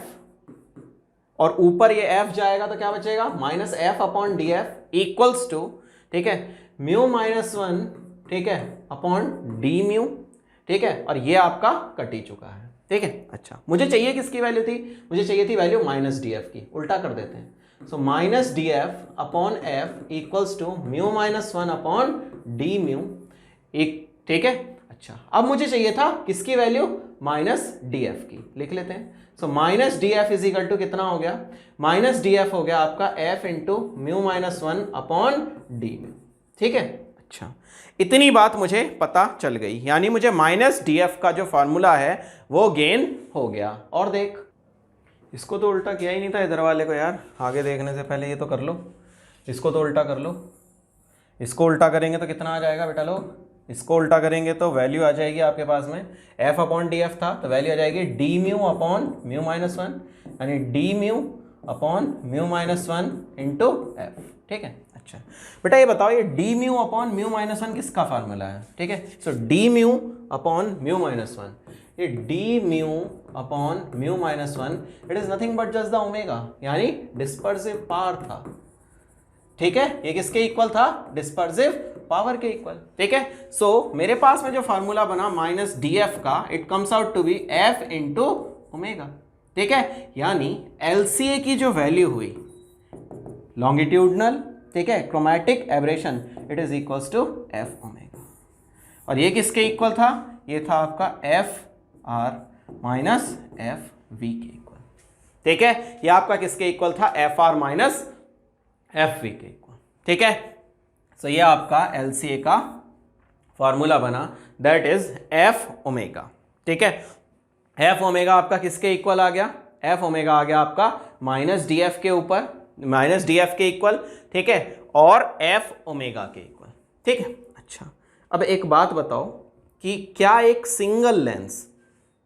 और ऊपर ये f जाएगा तो क्या बचेगा, -f/df इक्वल्स टू, ठीक है, म्यू माइनस 1, ठीक है, अपॉन डी म्यू, ठीक है, और ये आपका कट ही चुका है, ठीक है। अच्छा, मुझे चाहिए किसकी वैल्यू थी, मुझे चाहिए थी वैल्यू -df की, उल्टा कर देते हैं। सो -df अपॉन f equals to mu minus 1 upon d mu, ठीक है। अच्छा, अब मुझे चाहिए था किसकी वैल्यू, -df की, लिख लेते हैं। So -df is equal to कितना हो गया, -df हो गया आपका f into mu minus 1 upon d mu, ठीक है। अच्छा, इतनी बात मुझे पता चल गई, यानी मुझे -df का जो फॉर्मूला है वो गेन हो गया। और देख, इसको तो उल्टा किया ही नहीं था इधर वाले को यार, आगे देखने से पहले ये तो कर लो, इसको तो उल्टा कर लो। इसको उल्टा करेंगे तो कितना आ जाएगा बेटा लोग, इसको उल्टा करेंगे तो वैल्यू आ जाएगी आपके पास में f/df था, तो वैल्यू आ जाएगी D mu upon mu minus 1, यानी D mu upon mu minus 1 into F, ठीक है। अच्छा बेटा ये बताओ, ये D mu upon mu minus 1 किसका फार्मूला है, ठीक है। So D mu upon mu minus 1, ये D mu upon mu minus 1, it is nothing but just the omega, यानी डिस्पर्सिव पावर था, ठीक है। ये किसके इक्वल था, डिस्पर्सिव पावर के इक्वल, ठीक है। सो मेरे पास में जो फार्मूला बना -df का, it comes out to be f into omega, ठीक है। यानी LCA की जो वैल्यू हुई लॉन्गिट्यूडनल, ठीक है, chromatic aberration, it is equals to f omega, और ये किसके इक्वल था, ये था आपका FR माइनस FV के इक्वल, ठीक है। ये आपका किसके इक्वल था, FR माइनस FV के इक्वल, ठीक है। सो ये आपका LCA का फॉर्मूला बना, दैट इज f ओमेगा, ठीक है। f ओमेगा आपका किसके इक्वल आ गया, f ओमेगा आ गया आपका -df के ऊपर, -df के इक्वल, ठीक है, और f ओमेगा के इक्वल, ठीक है। अच्छा अब एक बात बताओ कि क्या एक सिंगल लेंस,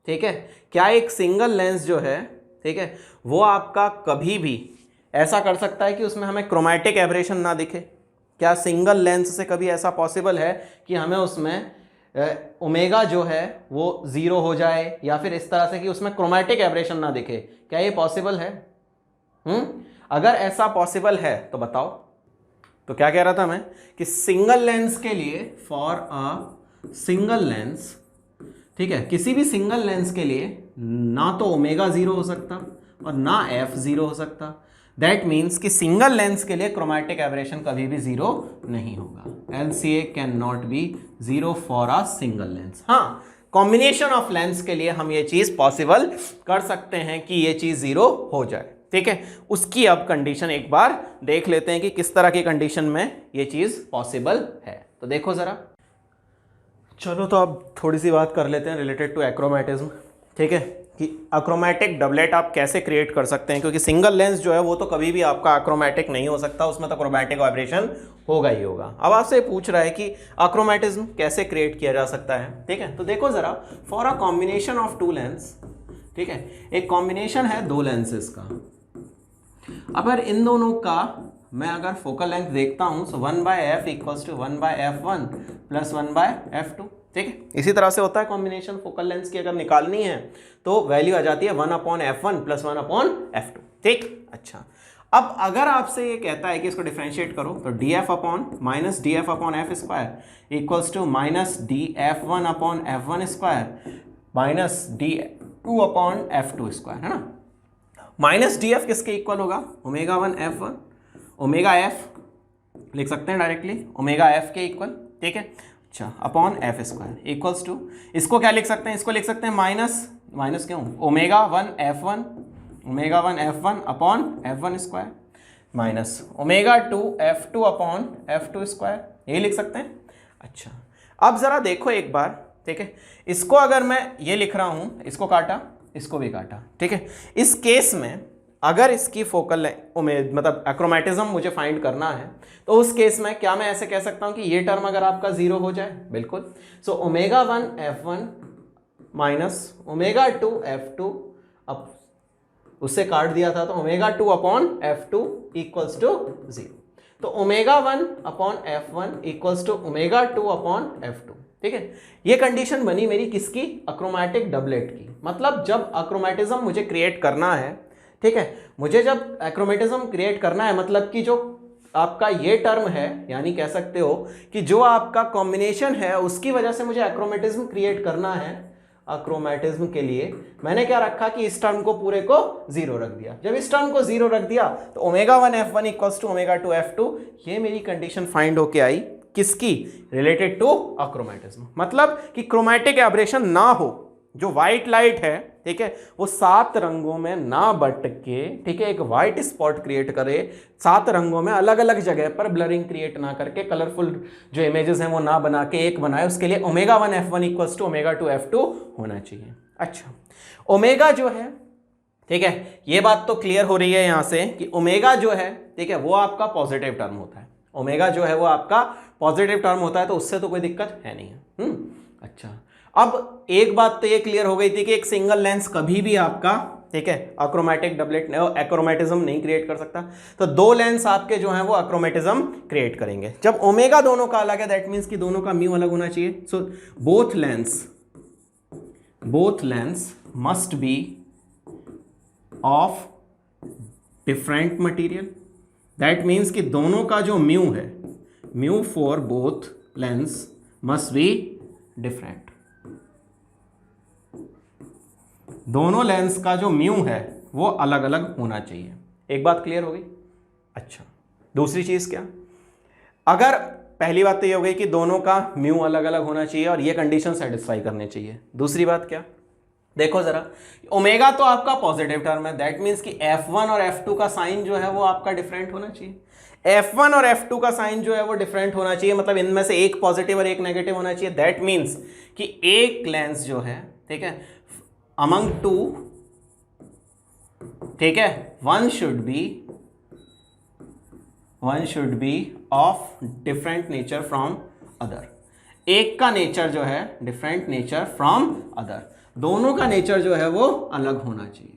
ठीक है, क्या एक सिंगल लेंस जो है, ठीक है, वो आपका कभी भी ऐसा कर सकता है कि उसमें हमें क्रोमैटिक एब्रेशन ना दिखे? क्या सिंगल लेंस से कभी ऐसा पॉसिबल है कि हमें उसमें ओमेगा जो है वो 0 हो जाए, या फिर इस तरह से कि उसमें क्रोमैटिक एब्रेशन ना दिखे? क्या ये पॉसिबल है? अगर ऐसा पॉसिबल है तो बताओ। तो क्या कह रहा था मैं कि सिंगल लेंस के लिए, फॉर अ सिंगल लेंस, ठीक है, किसी भी सिंगल लेंस के लिए ना तो ओमेगा 0 हो सकता और ना f 0 हो सकता। दैट मीन्स कि सिंगल लेंस के लिए क्रोमैटिक एब्रेशन कभी भी 0 नहीं होगा। LCA can not be 0 for a single lens. हाँ, कॉम्बिनेशन ऑफ लेंस के लिए हम ये चीज पॉसिबल कर सकते हैं कि ये चीज 0 हो जाए, ठीक है। उसकी अब कंडीशन एक बार देख लेते हैं कि किस तरह की कंडीशन में ये चीज पॉसिबल है। तो देखो जरा, चलो तो अब थोड़ी सी बात कर लेते हैं रिलेटेड टू एक्रोमैटिज्म, ठीक है, कि अक्रोमैटिक डबलेट आप कैसे क्रिएट कर सकते हैं, क्योंकि सिंगल लेंस जो है वो तो कभी भी आपका अक्रोमैटिक नहीं हो सकता, उसमें तो क्रोमैटिक वाइब्रेशन होगा ही होगा। अब आपसे पूछ रहा है कि अक्रोमैटिज्म कैसे क्रिएट किया जा सकता है, ठीक है। तो देखो जरा, for a combination of two lens, ठीक है, एक कॉम्बिनेशन है दो लेंसेज का, अगर इन दोनों का मैं अगर फोकल लेंथ देखता हूं तो 1/f equals to 1/f1 plus 1/f2, ठीक है। इसी तरह से होता है कॉम्बिनेशन फोकल लेंथ की अगर निकालनी है तो वैल्यू आ जाती है 1/f1 प्लस 1/f2, ठीक। अच्छा, अब अगर आपसे ये कहता है कि इसको डिफरेंशिएट करो तो df upon minus df upon F square equals to minus df1 upon f1 square minus d2 upon f2 square, है ना। माइनस df किसके इक्वल होगा, ओमेगा 1 f1, ओमेगा f लिख सकते हैं डायरेक्टली ओमेगा f के इक्वल, ठीक है। अच्छा, upon F square equals to, इसको क्या लिख सकते हैं, इसको लिख सकते हैं माइनस क्यों, omega 1 f1 upon f1 square minus omega 2 f2 upon f2 square, ये लिख सकते हैं। अच्छा, अब जरा देखो एक बार, ठीक है। इसको अगर मैं ये लिख रहा हूं, इसको काटा, इसको भी काटा, ठीक है। इस केस में अगर इसकी फोकल मतलब एक्रोमेटिज्म मुझे फाइंड करना है तो उस केस में क्या मैं ऐसे कह सकता हूं कि ये टर्म अगर आपका 0 हो जाए, बिल्कुल। सो omega 1 f1 minus omega 2 f2, अब उससे काट दिया था तो omega 2 upon f2 equals to 0। तो omega 1 upon f1 equals to omega 2 upon f2, ठीक है। ये कंडीशन बनी मेरी किसकी, अक्रोमेटिक डबलेट की। मतलब जब अक्रोमेटिज्म मुझे क्रिएट करना है, ठीक है, मुझे जब एक्रोमेटिज्म क्रिएट करना है, मतलब कि जो आपका ये टर्म है, यानी कह सकते हो कि जो आपका कॉम्बिनेशन है उसकी वजह से मुझे एक्रोमेटिज्म क्रिएट करना है। अक्रोमेटिज्म के लिए मैंने क्या रखा कि इस टर्म को पूरे को 0 रख दिया। जब इस टर्म को 0 रख दिया तो omega 1 f1 equals to omega 2 f2, ये मेरी कंडीशन फाइंड होके आई किसकी, रिलेटेड टू अक्रोमेटिज्म। मतलब कि क्रोमैटिक एब्रेशन ना हो, जो व्हाइट लाइट है, ठीक है, वो 7 रंगों में ना बट के, ठीक है, एक व्हाइट स्पॉट क्रिएट करे, 7 रंगों में अलग अलग जगह पर ब्लरिंग क्रिएट ना करके, कलरफुल जो इमेजेस हैं वो ना बना के एक बनाए, उसके लिए omega 1 f1 equals to omega 2 f2 होना चाहिए। अच्छा, ओमेगा जो है, ठीक है, ये बात तो क्लियर हो रही है यहां से कि ओमेगा जो है, ठीक है, वो आपका पॉजिटिव टर्म होता है। ओमेगा जो है वो आपका पॉजिटिव टर्म होता है, तो उससे तो कोई दिक्कत है नहीं है। अच्छा, अब एक बात तो ये क्लियर हो गई थी कि एक सिंगल लेंस कभी भी आपका, ठीक है, अक्रोमेटिक डबलेट एक्रोमेटिज्म नहीं क्रिएट कर सकता। तो 2 लेंस आपके जो हैं वो अक्रोमेटिज्म क्रिएट करेंगे। जब ओमेगा दोनों का अलग है, दैट मीन्स कि दोनों का म्यू अलग होना चाहिए। So both lens must be of different material. That means कि दोनों का जो म्यू है, mu for both lens must be different. दोनों लेंस का जो म्यू है वो अलग अलग होना चाहिए। एक बात क्लियर हो गई। अच्छा, दूसरी चीज क्या, अगर पहली बात तो ये हो गई कि दोनों का म्यू अलग अलग होना चाहिए और ये कंडीशन सेटिस्फाई करनी चाहिए। दूसरी बात क्या, देखो जरा, ओमेगा तो आपका पॉजिटिव टर्म है, दैट मीन्स कि f1 और f2 का साइन जो है वो आपका डिफरेंट होना चाहिए। f1 और f2 का साइन जो है वो डिफरेंट होना चाहिए, मतलब इनमें से एक पॉजिटिव और एक नेगेटिव होना चाहिए। दैट मीन्स कि एक लेंस जो है, ठीक है, अमंग 2, ठीक है, one should be of different nature from other. एक का नेचर जो है डिफरेंट नेचर फ्रॉम अदर, दोनों का नेचर जो है वो अलग होना चाहिए,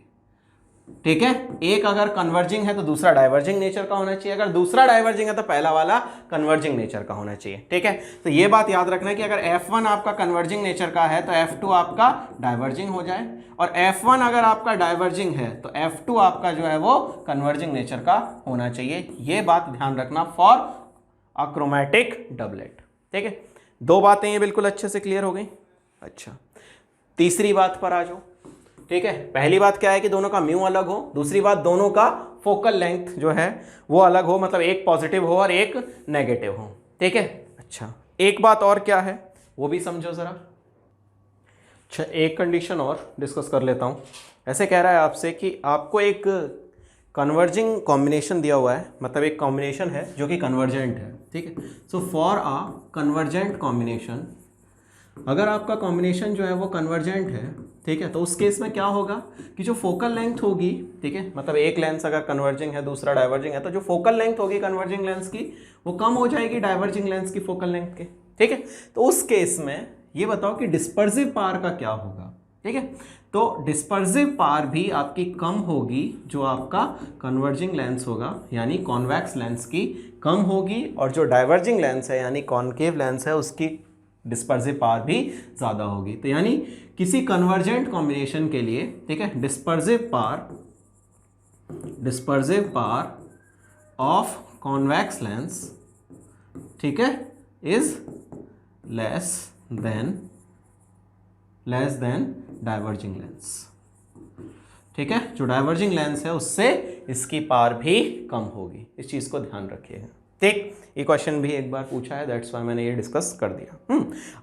ठीक है। एक अगर कन्वर्जिंग है तो दूसरा डाइवर्जिंग नेचर का होना चाहिए, अगर दूसरा डाइवर्जिंग है तो पहला वाला कन्वर्जिंग नेचर का होना चाहिए, ठीक है। तो ये बात याद रखना है कि अगर f1 आपका कन्वर्जिंग नेचर का है तो f2 आपका डाइवर्जिंग हो जाए, और f1 अगर आपका डाइवर्जिंग है तो f2 आपका जो है वो कन्वर्जिंग नेचर का होना चाहिए। ये बात ध्यान रखना फॉर अक्रोमेटिक डबलेट, ठीक है। 2 बातें ये बिल्कुल अच्छे से क्लियर हो गई। अच्छा, तीसरी बात पर आ जाओ, ठीक है। पहली बात क्या है कि दोनों का म्यू अलग हो, दूसरी बात दोनों का फोकल लेंथ जो है वो अलग हो, मतलब एक पॉजिटिव हो और एक नेगेटिव हो, ठीक है। अच्छा, एक बात और क्या है वो भी समझो जरा। अच्छा, एक कंडीशन और डिस्कस कर लेता हूं। ऐसे कह रहा है आपसे कि आपको एक कन्वर्जिंग कॉम्बिनेशन दिया हुआ है, मतलब एक कॉम्बिनेशन है जो कि कन्वर्जेंट है, ठीक है। So for a convergent combination, अगर आपका कॉम्बिनेशन जो है वो कन्वर्जेंट है, ठीक है, तो उस केस में क्या होगा कि जो फोकल लेंथ होगी, ठीक है, मतलब एक लेंस अगर कन्वर्जिंग है दूसरा डाइवर्जिंग है, तो जो फोकल लेंथ होगी कन्वर्जिंग लेंस की वो कम हो जाएगी डाइवर्जिंग लेंस की फोकल लेंथ के, ठीक है। तो उस केस में ये बताओ कि डिस्पर्सिव पावर का क्या होगा, ठीक है। तो डिस्पर्सिव पावर भी आपकी कम होगी, जो आपका कन्वर्जिंग लेंस होगा यानी कॉन्वेक्स लेंस की कम होगी, और जो डाइवर्जिंग लेंस है यानी कॉनकेव लेंस है उसकी डिस्पर्सिव पावर भी ज़्यादा होगी। तो यानी किसी कन्वर्जेंट कॉम्बिनेशन के लिए, ठीक है, dispersive power of convex lens, ठीक है, is less than diverging lens. ठीक है, जो डाइवर्जिंग लेंस है उससे इसकी पावर भी कम होगी, इस चीज़ को ध्यान रखिएगा। ठीक, ये क्वेश्चन भी एक बार पूछा है, दैट्स वाई मैंने ये डिस्कस कर दिया।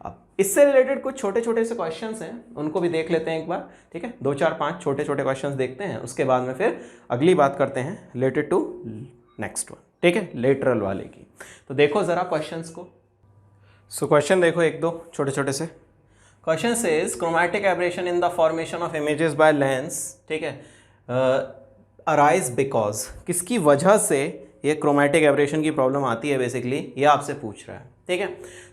अब इससे रिलेटेड कुछ छोटे छोटे से क्वेश्चंस हैं, उनको भी देख लेते हैं एक बार। ठीक है, 2 4 5 छोटे छोटे क्वेश्चंस देखते हैं, उसके बाद में फिर अगली बात करते हैं रिलेटेड टू नेक्स्ट वन। ठीक है, लेटरल वाले की। तो देखो ज़रा क्वेश्चंस को। सो क्वेश्चन देखो 1-2 छोटे छोटे से। Question says chromatic aberration in the formation of images by lens, ठीक है, अराइज बिकॉज, किसकी वजह से ये क्रोमैटिक एब्रेशन की प्रॉब्लम आती है बेसिकली, ये आपसे पूछ रहा है। ठीक है,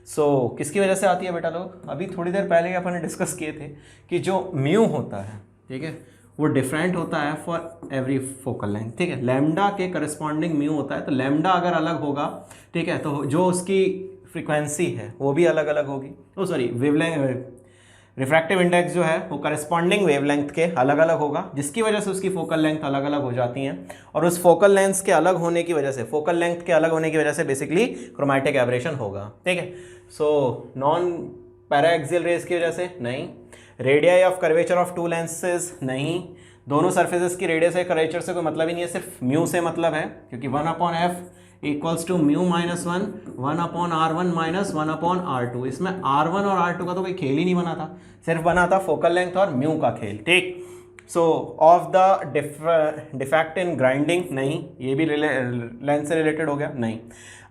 सो किसकी वजह से आती है बेटा लोग, अभी थोड़ी देर पहले अपन ने डिस्कस किए थे कि जो म्यू होता है, ठीक है, वो डिफरेंट होता है फॉर एवरी फोकल लेंथ। ठीक है, लैम्डा के करस्पॉन्डिंग म्यू होता है, तो लैम्डा अगर अलग होगा, ठीक है, तो जो उसकी फ्रीक्वेंसी है वो भी अलग अलग होगी। ओ सॉरी, वेवलेंथ, रिफ्रैक्टिव इंडेक्स जो है वो करस्पॉन्डिंग वेवलेंथ के अलग अलग होगा, जिसकी वजह से उसकी फोकल लेंथ अलग अलग हो जाती हैं, और उस फोकल लेंथ के अलग होने की वजह से, फोकल लेंथ के अलग होने की वजह से बेसिकली क्रोमैटिक एब्रेशन होगा। ठीक है, सो नॉन पैराएक्सियल रेज की वजह से नहीं, radii of curvature of to lenses नहीं, दोनों सर्फेसेस की रेडियस या कर्वेचर से कोई मतलब ही नहीं है, सिर्फ म्यू से मतलब है, क्योंकि 1/f equals to mu minus 1, 1/r1 minus 1/r2। इसमें r1 और r2 का तो कोई खेल ही नहीं बना था, सिर्फ बना था फोकल लेंथ और म्यू का खेल। ठीक, सो of the defect in grinding नहीं, ये भी लेंथ से रिलेटेड हो गया नहीं।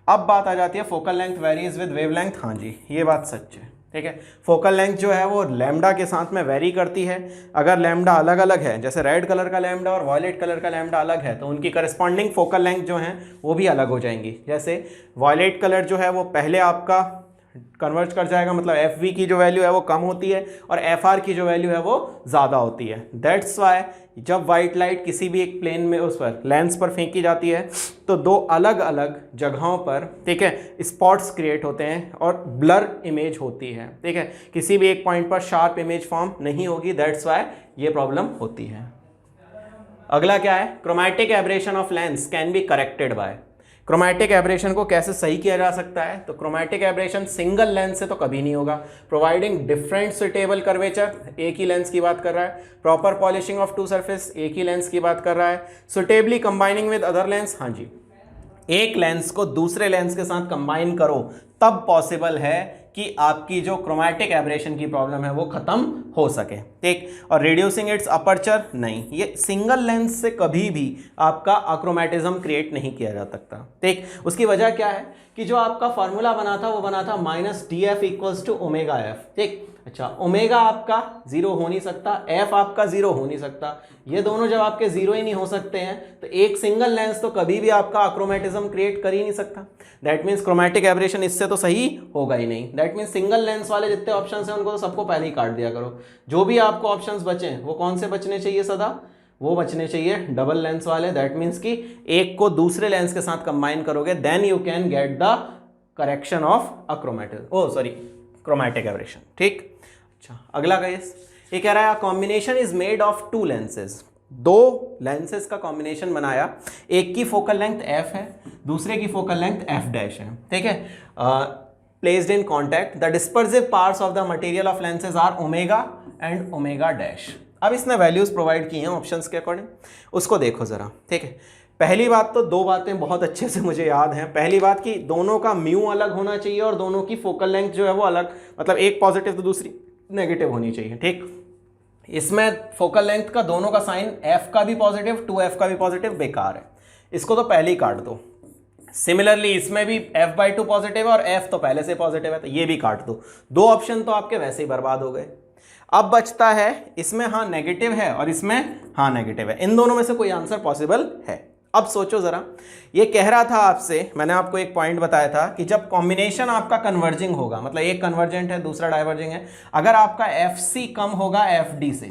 अब बात आ जाती है focal length varies with wavelength. हाँ जी, ये बात सच है। ठीक है, फोकल लेंथ जो है वो लैम्डा के साथ में वेरी करती है। अगर लैम्डा अलग अलग है, जैसे रेड कलर का लैम्डा और वॉयलेट कलर का लैम्डा अलग है, तो उनकी करस्पॉन्डिंग फोकल लेंथ जो है वो भी अलग हो जाएंगी। जैसे वॉयलेट कलर जो है वो पहले आपका कन्वर्ज कर जाएगा, मतलब एफ वी की जो वैल्यू है वो कम होती है और एफ आर की जो वैल्यू है वो ज़्यादा होती है। दैट्स वाई जब वाइट लाइट किसी भी एक प्लेन में उस पर लेंस पर फेंकी जाती है तो 2 अलग अलग जगहों पर, ठीक है, स्पॉट्स क्रिएट होते हैं और ब्लर इमेज होती है। ठीक है, किसी भी एक पॉइंट पर शार्प इमेज फॉर्म नहीं होगी, दैट्स वाई ये प्रॉब्लम होती है। अगला क्या है, chromatic aberration of lens can be corrected by. Chromatic aberration को कैसे सही किया जा सकता है, तो क्रोमैटिक एब्रेशन सिंगल लेंस से तो कभी नहीं होगा, प्रोवाइडिंग डिफरेंट सुटेबल कर्वेचर, एक ही लेंस की बात कर रहा है, proper polishing of two surface, एक ही लेंस की बात कर रहा है, suitably combining with other lens. हाँ जी, एक लेंस को दूसरे लेंस के साथ कंबाइन करो तब पॉसिबल है कि आपकी जो क्रोमैटिक एब्रेशन की प्रॉब्लम है वो खत्म हो सके। ठीक, और रिड्यूसिंग इट्स अपर्चर नहीं, ये सिंगल लेंस से कभी भी आपका अक्रोमैटिज्म क्रिएट नहीं किया जा सकता। ठीक, उसकी वजह क्या है कि जो आपका फॉर्मूला बना था वो बना था -df equals to omega F. ठीक, अच्छा, ओमेगा आपका 0 हो नहीं सकता, एफ आपका 0 हो नहीं सकता, ये दोनों जब आपके 0 ही नहीं हो सकते हैं तो एक सिंगल लेंस तो कभी भी आपका अक्रोमैटिज्म क्रिएट कर ही नहीं सकता। दैट मीन्स क्रोमैटिक एब्रेशन इससे तो सही होगा ही नहीं। दैट मीन्स सिंगल लेंस वाले जितने ऑप्शंस हैं उनको तो सबको पहले ही काट दिया करो। जो भी आपको ऑप्शंस बचें वो कौन से बचने चाहिए सदा, वो बचने चाहिए डबल लेंस वाले। दैट मीन्स कि एक को दूसरे लेंस के साथ कंबाइन करोगे, then you can get the correction of chromatic aberration. ठीक, अच्छा, अगला केस ये कह रहा है combination is made of 2 lenses. 2 lenses का कॉम्बिनेशन बनाया, एक की फोकल लेंथ f है, दूसरे की फोकल लेंथ f डैश है। ठीक है, placed in contact, the dispersive parts of the material of lenses are omega and omega dash. अब इसने वैल्यूज प्रोवाइड की हैं ऑप्शंस के अकॉर्डिंग, उसको देखो जरा। ठीक है, पहली बात तो 2 बातें बहुत अच्छे से मुझे याद हैं। पहली बात कि दोनों का म्यू अलग होना चाहिए और दोनों की फोकल लेंथ जो है वो अलग, मतलब एक पॉजिटिव तो दूसरी नेगेटिव होनी चाहिए। ठीक, इसमें फोकल लेंथ का दोनों का साइन f का भी पॉजिटिव 2f का भी पॉजिटिव बेकार है, इसको तो पहले ही काट दो। सिमिलरली इसमें भी f/2 पॉजिटिव है और f तो पहले से पॉजिटिव है, तो ये भी काट दो। 2 ऑप्शन तो आपके वैसे ही बर्बाद हो गए। अब बचता है इसमें हाँ नेगेटिव है और इसमें हाँ नेगेटिव है, इन दोनों में से कोई आंसर पॉसिबल है। अब सोचो जरा, ये कह रहा था आपसे, मैंने आपको एक पॉइंट बताया था कि जब कॉम्बिनेशन आपका कन्वर्जिंग होगा, मतलब एक कन्वर्जेंट है दूसरा डाइवर्जिंग है, अगर आपका FC कम होगा FD से,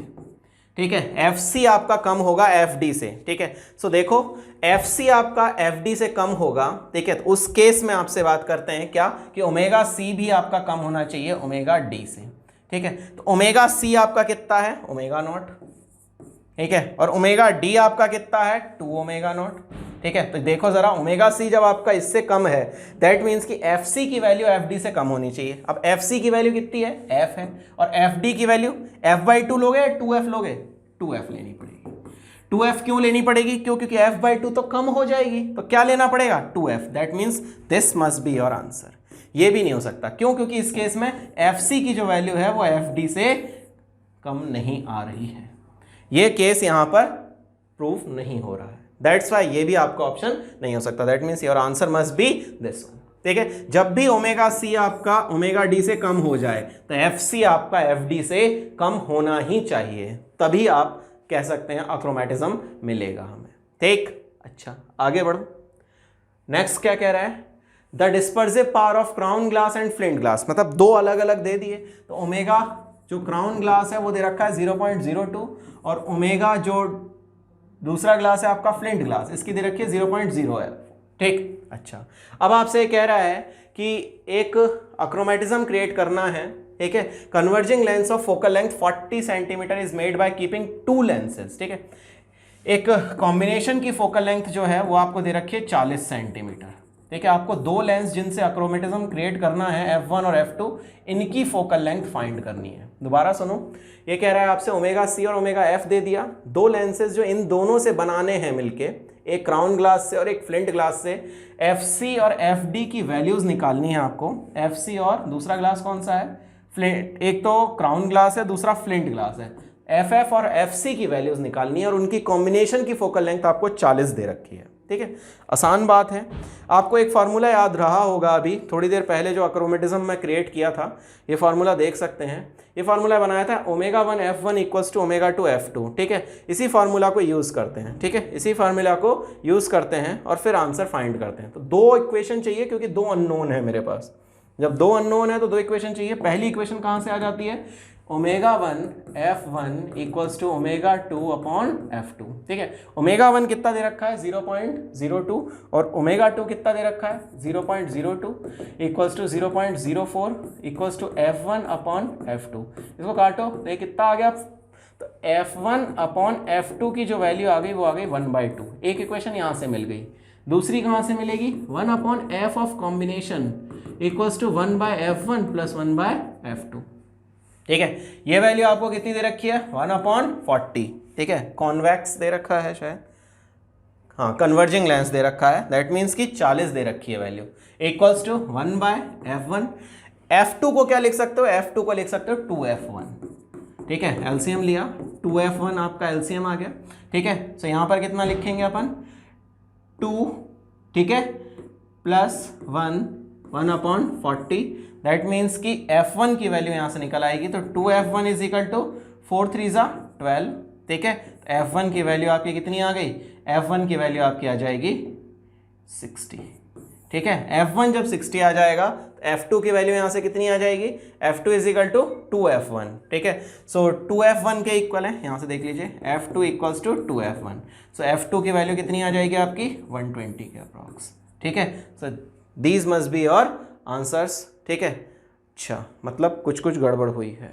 ठीक है, एफ सी आपका कम होगा एफ डी से। ठीक है, सो देखो एफ सी आपका एफ डी से कम होगा। ठीक है, तो उस केस में आपसे बात करते हैं क्या कि ओमेगा सी भी आपका कम होना चाहिए ओमेगा डी से। ठीक है, तो ओमेगा सी आपका कितना है, ओमेगा नॉट। ठीक है, और ओमेगा डी आपका कितना है, 2 ओमेगा नॉट। ठीक है, तो देखो जरा ओमेगा सी जब आपका इससे कम है दैट मीन्स कि एफ सी की वैल्यू एफ डी से कम होनी चाहिए। अब एफ सी की वैल्यू कितनी है, एफ है, और एफ डी की वैल्यू f/2 लोगे या 2f लोगे, 2f लेनी पड़ेगी। 2f क्यों लेनी पड़ेगी, क्यों, क्योंकि f/2 तो कम हो जाएगी, तो क्या लेना पड़ेगा, 2f। That means this must be your answer. ये भी नहीं हो सकता, क्यों, क्योंकि इस केस में एफ सी की जो वैल्यू है वो एफ डी से कम नहीं आ रही है। ये केस यहां पर प्रूफ नहीं हो रहा है, दैट्स वाई ये भी आपका ऑप्शन नहीं हो सकता। That means your answer must be this one. ठीक है, जब भी ओमेगा सी आपका ओमेगा डी से कम हो जाए तो एफ सी आपका एफ डी से कम होना ही चाहिए, तभी आप कह सकते हैं अक्रोमेटिज्म मिलेगा हमें। ठीक, अच्छा आगे बढ़ो। नेक्स्ट क्या कह रहा है, the dispersive power of crown glass and flint glass, मतलब दो अलग अलग दे दिए। तो ओमेगा जो क्राउन ग्लास है वो दे रखा है 0.02, और ओमेगा जो दूसरा ग्लास है आपका फ्लिंट ग्लास, इसकी दे रखी है 0.0 ठीक, अच्छा अब आपसे कह रहा है कि एक अक्रोमेटिज्म क्रिएट करना है। ठीक है, converging lens of focal length 40 centimetre is made by keeping 2 lenses. ठीक है, एक कॉम्बिनेशन की फोकल लेंथ जो है वो आपको दे रखी है 40 सेंटीमीटर। ठीक है, आपको दो लेंस जिनसे अक्रोमेटिज्म क्रिएट करना है F1 और F2, इनकी फोकल लेंथ फाइंड करनी है। दोबारा सुनो, ये कह रहा है आपसे ओमेगा सी और ओमेगा एफ दे दिया, दो लेंसेज जो इन दोनों से बनाने हैं मिलके, एक क्राउन ग्लास से और एक फ्लिंट ग्लास से, एफ सी और एफ डी की वैल्यूज निकालनी है आपको। एफ सी और दूसरा ग्लास कौन सा है, फ्लिंट, एक तो क्राउन ग्लास है दूसरा फ्लिंट ग्लास है। एफ एफ और एफ सी की वैल्यूज निकालनी है और उनकी कॉम्बिनेशन की फोकल लेंथ आपको 40 दे रखी है। ठीक है, आसान बात है। आपको एक फार्मूला याद रहा होगा, अभी थोड़ी देर पहले जो अक्रोमेटिज्म मैं क्रिएट किया था, ये फार्मूला देख सकते हैं। ये फार्मूला बनाया था omega 1 F1 equals to omega 2 F2। ठीक है, इसी फार्मूला को यूज़ करते हैं। ठीक है, इसी फार्मूला को यूज़ करते हैं और फिर आंसर फाइंड करते हैं। तो दो इक्वेशन चाहिए क्योंकि दो अननोन है मेरे पास। जब दो अननोन है तो दो इक्वेशन चाहिए। पहली इक्वेशन कहाँ से आ जाती है, omega 1 F1 equals to omega 2 upon F2। ठीक है, ओमेगा 1 कितना दे रखा है 0.02 और ओमेगा 2 कितना दे रखा है 0.02 equals to 0.04 equals to F1 upon F2। इसको काटो तो ये कितना आ गया, तो F1 अपॉन F2 की जो वैल्यू आ गई वो आ गई 1/2। एक इक्वेशन यहाँ से मिल गई, दूसरी कहाँ से मिलेगी, 1 upon F of combination equals to 1/F1 plus 1/F2। ठीक है, ये वैल्यू आपको कितनी दे रखी है 1/40। ठीक है, कॉन्वेक्स दे रखा है शायद, हाँ कन्वर्जिंग लेंस दे रखा है, दैट मीन्स कि 40 दे रखी है value, equals to 1/F1। F2 को क्या लिख सकते हो, F2 को लिख सकते हो 2F1। ठीक है, एलसीएम लिया, 2F1 आपका एलसीएम आ गया। ठीक है, तो यहाँ पर कितना लिखेंगे अपन 2, ठीक है, प्लस 1/40। दैट मीन्स कि F1 की वैल्यू यहाँ से निकल आएगी, तो 2F1 इज इक्वल टू 4 3 12। ठीक है, तो F1 की वैल्यू आपकी कितनी आ गई, F1 की वैल्यू आपकी आ जाएगी 60। ठीक है, F1 जब 60 आ जाएगा तो F2 की वैल्यू यहाँ से कितनी आ जाएगी, F2 is equal to 2F1। ठीक है, सो 2F1 के इक्वल है, यहाँ से देख लीजिए F2 equals to 2F1। So F2 की वैल्यू कितनी आ जाएगी आपकी 120 के अप्रॉक्स। ठीक है, so these must be your answers. ठीक है, अच्छा मतलब कुछ कुछ गड़बड़ हुई है।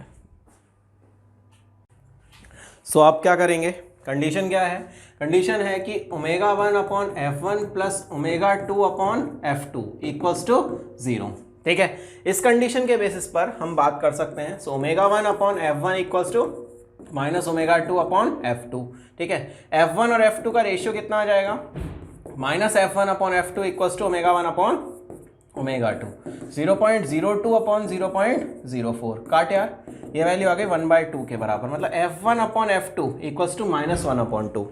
सो आप क्या करेंगे, कंडीशन क्या है, कंडीशन है कि omega 1 upon F1 plus omega 2 upon F2 equals to 0। ठीक है, इस कंडीशन के बेसिस पर हम बात कर सकते हैं। So omega 1 upon F1 equals to minus omega 2 upon F2। ठीक है, F1 और F2 का रेशियो कितना आ जाएगा, minus F1 upon F2 equals to omega 1 upon omega 2। 0.02 upon 0.04 काट यार, ये वैल्यू आ गई 1/2 के बराबर, मतलब F1 upon F2 equals to -1/2।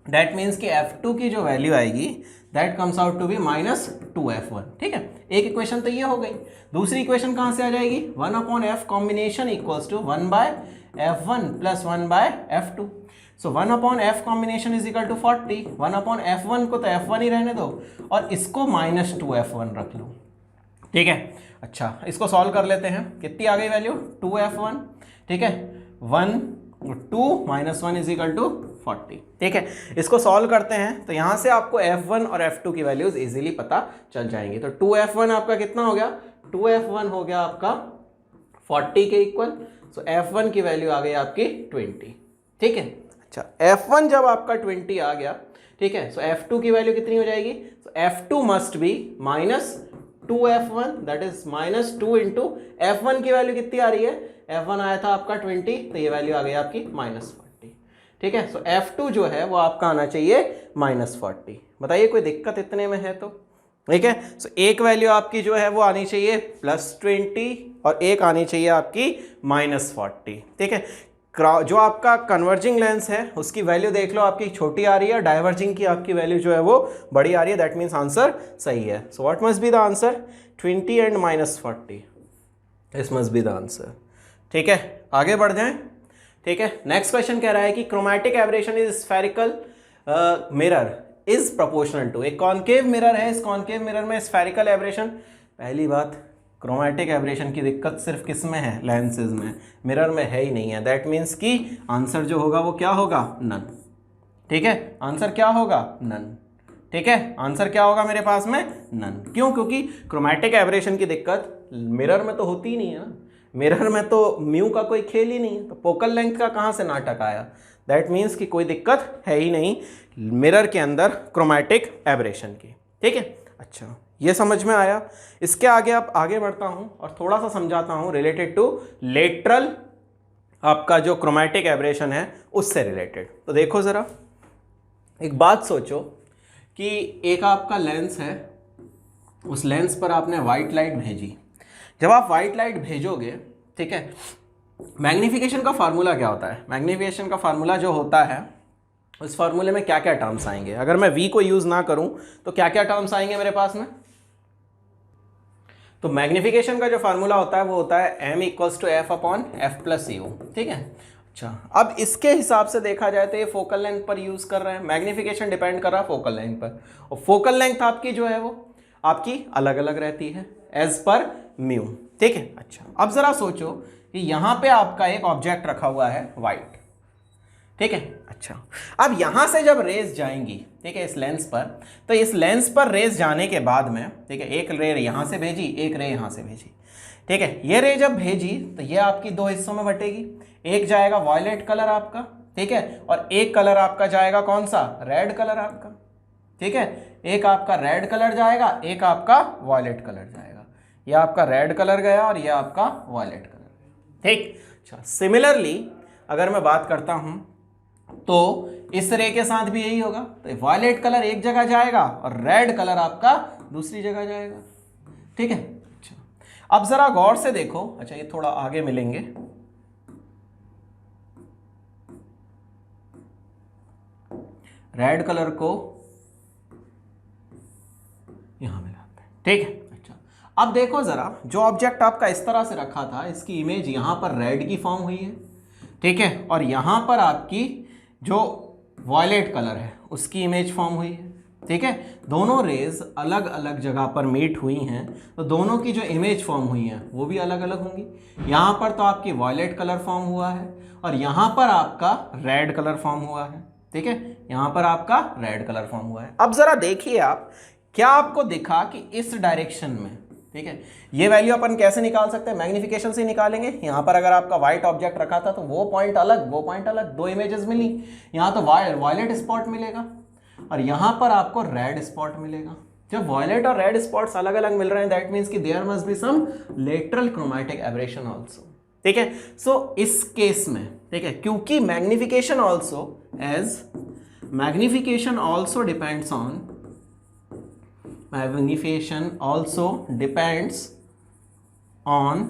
That means कि F2 की जो वैल्यू आएगी that comes out to be -2F1। ठीक है, एक इक्वेशन तो ये हो गई। दूसरी इक्वेशन कहाँ से आ जाएगी, 1 upon F combination equals to 1/F1 plus 1/F2। So 1 upon F combination is equal to 40। 1 upon F1 को तो F1 ही रहने दो और इसको -2F1 रख लो। ठीक है, अच्छा इसको सॉल्व कर लेते हैं, कितनी आ गई वैल्यू 2F1। ठीक है, 1 2 - 1 = 40। ठीक है, इसको सॉल्व करते हैं तो यहां से आपको F1 और F2 की वैल्यूज इजीली पता चल जाएंगी। तो 2F1 आपका कितना हो गया? 2F1 हो गया आपका 40 के इक्वल। सो F1 की वैल्यू आ गई आपकी 20। ठीक है, अच्छा F1 जब आपका 20 आ गया, ठीक है, सो F2 की वैल्यू कितनी हो जाएगी? सो F2 must be -2F1, that is -2 into F1 की वैल्यू कितनी आ रही है? F1 आया था आपका 20, तो ये वैल्यू आ गई आपकी -40। ठीक है, सो F2 जो है वो आपका आना चाहिए -40। बताइए कोई दिक्कत इतने में है तो? ठीक है, सो एक वैल्यू आपकी जो है वो आनी चाहिए +20 और एक आनी चाहिए आपकी -40। ठीक है, जो आपका कन्वर्जिंग लेंस है उसकी वैल्यू देख लो, आपकी छोटी आ रही है, डाइवर्जिंग की आपकी वैल्यू जो है वो बड़ी आ रही है। दैट मीन्स आंसर सही है। So what must be the answer? 20 and -40, this must be the answer. ठीक है, आगे बढ़ जाएं। ठीक है, नेक्स्ट क्वेश्चन कह रहा है कि chromatic aberration is spherical mirror is proportional to. एक कॉनकेव मिरर है, इस कॉनकेव मिरर में स्फेरिकल एब्रेशन। पहली बात, क्रोमैटिक एब्रेशन की दिक्कत सिर्फ किस में है? लेंसेज में, मिरर में है ही नहीं है। दैट मीन्स कि आंसर जो होगा वो क्या होगा? नन। ठीक है, आंसर क्या होगा? नन। ठीक है, आंसर क्या होगा मेरे पास में? नन। क्यों? क्योंकि क्रोमैटिक एब्रेशन की दिक्कत मिरर में तो होती ही नहीं है ना, मिरर में तो म्यू का कोई खेल ही नहीं है, तो फोकल लेंथ का कहाँ से नाटक आया? दैट मीन्स कि कोई दिक्कत है ही नहीं मिरर के अंदर क्रोमैटिक एब्रेशन की। ठीक है, अच्छा ये समझ में आया। इसके आगे आप आगे बढ़ता हूं और थोड़ा सा समझाता हूं रिलेटेड टू लेटरल आपका जो क्रोमैटिक एब्रेशन है उससे रिलेटेड। तो देखो जरा, एक बात सोचो कि एक आपका लेंस है, उस लेंस पर आपने व्हाइट लाइट भेजी। जब आप व्हाइट लाइट भेजोगे, ठीक है, मैग्नीफिकेशन का फार्मूला क्या होता है? मैग्नीफिकेशन का फार्मूला जो होता है, उस फार्मूले में क्या क्या टर्म्स आएंगे? अगर मैं V को यूज ना करूं तो क्या क्या टर्म्स आएंगे मेरे पास में? तो मैग्नीफिकेशन का जो फार्मूला होता है वो होता है m = f/f + u। ठीक है, अच्छा अब इसके हिसाब से देखा जाए तो ये फोकल लेंथ पर यूज कर रहे हैं, मैग्नीफिकेशन डिपेंड कर रहा है फोकल लेंथ पर, और फोकल लेंथ आपकी जो है वो आपकी अलग अलग रहती है एज पर म्यू। ठीक है, अच्छा अब जरा सोचो कि यहां पे आपका एक ऑब्जेक्ट रखा हुआ है व्हाइट। ठीक है, अच्छा अब यहां से जब रेज जाएंगी, ठीक है, इस लेंस पर, तो इस लेंस पर रेज जाने के बाद में, ठीक है, एक रे यहां से भेजी, एक रे यहां से भेजी। ठीक है, ये रे जब भेजी तो ये आपकी दो हिस्सों में बटेगी। एक जाएगा वॉयलेट कलर आपका, ठीक है, और एक कलर आपका जाएगा कौन सा? रेड कलर आपका। ठीक है, एक आपका रेड कलर जाएगा, एक आपका वॉयलेट कलर जाएगा। ये आपका रेड कलर गया और ये आपका वॉयलेट कलर गया। ठीक, अच्छा सिमिलरली अगर मैं बात करता हूं तो इस रे के साथ भी यही होगा। तो वॉयलेट कलर एक जगह जाएगा और रेड कलर आपका दूसरी जगह जाएगा। ठीक है, अच्छा अब जरा गौर से देखो, अच्छा ये थोड़ा आगे मिलेंगे, रेड कलर को यहां मिलाते हैं। ठीक है, अच्छा अब देखो जरा, जो ऑब्जेक्ट आपका इस तरह से रखा था, इसकी इमेज यहां पर रेड की फॉर्म हुई है। ठीक है, और यहां पर आपकी जो वॉयलेट कलर है उसकी इमेज फॉर्म हुई है। ठीक है, दोनों रेज अलग अलग जगह पर मीट हुई हैं, तो दोनों की जो इमेज फॉर्म हुई है वो भी अलग अलग होंगी। यहाँ पर तो आपकी वॉयलेट कलर फॉर्म हुआ है और यहाँ पर आपका रेड कलर फॉर्म हुआ है। ठीक है, यहाँ पर आपका रेड कलर फॉर्म हुआ है। अब जरा देखिए आप, क्या आपको दिखा कि इस डायरेक्शन में, ठीक है, ये वैल्यू अपन कैसे निकाल सकते हैं? मैग्नीफिकेशन से निकालेंगे। यहाँ पर अगर आपका व्हाइट ऑब्जेक्ट रखा था तो वो पॉइंट अलग, वो पॉइंट अलग, दो इमेजेस मिली। यहाँ तो वॉयलेट स्पॉट मिलेगा और यहाँ पर आपको रेड स्पॉट मिलेगा। जब वॉयलेट और रेड स्पॉट्स अलग अलग मिल रहे हैं, दैट मीन्स कि there must be some lateral chromatic aberration also. ठीक है, सो इस केस में, ठीक है, क्योंकि magnification also depends on, magnification also depends on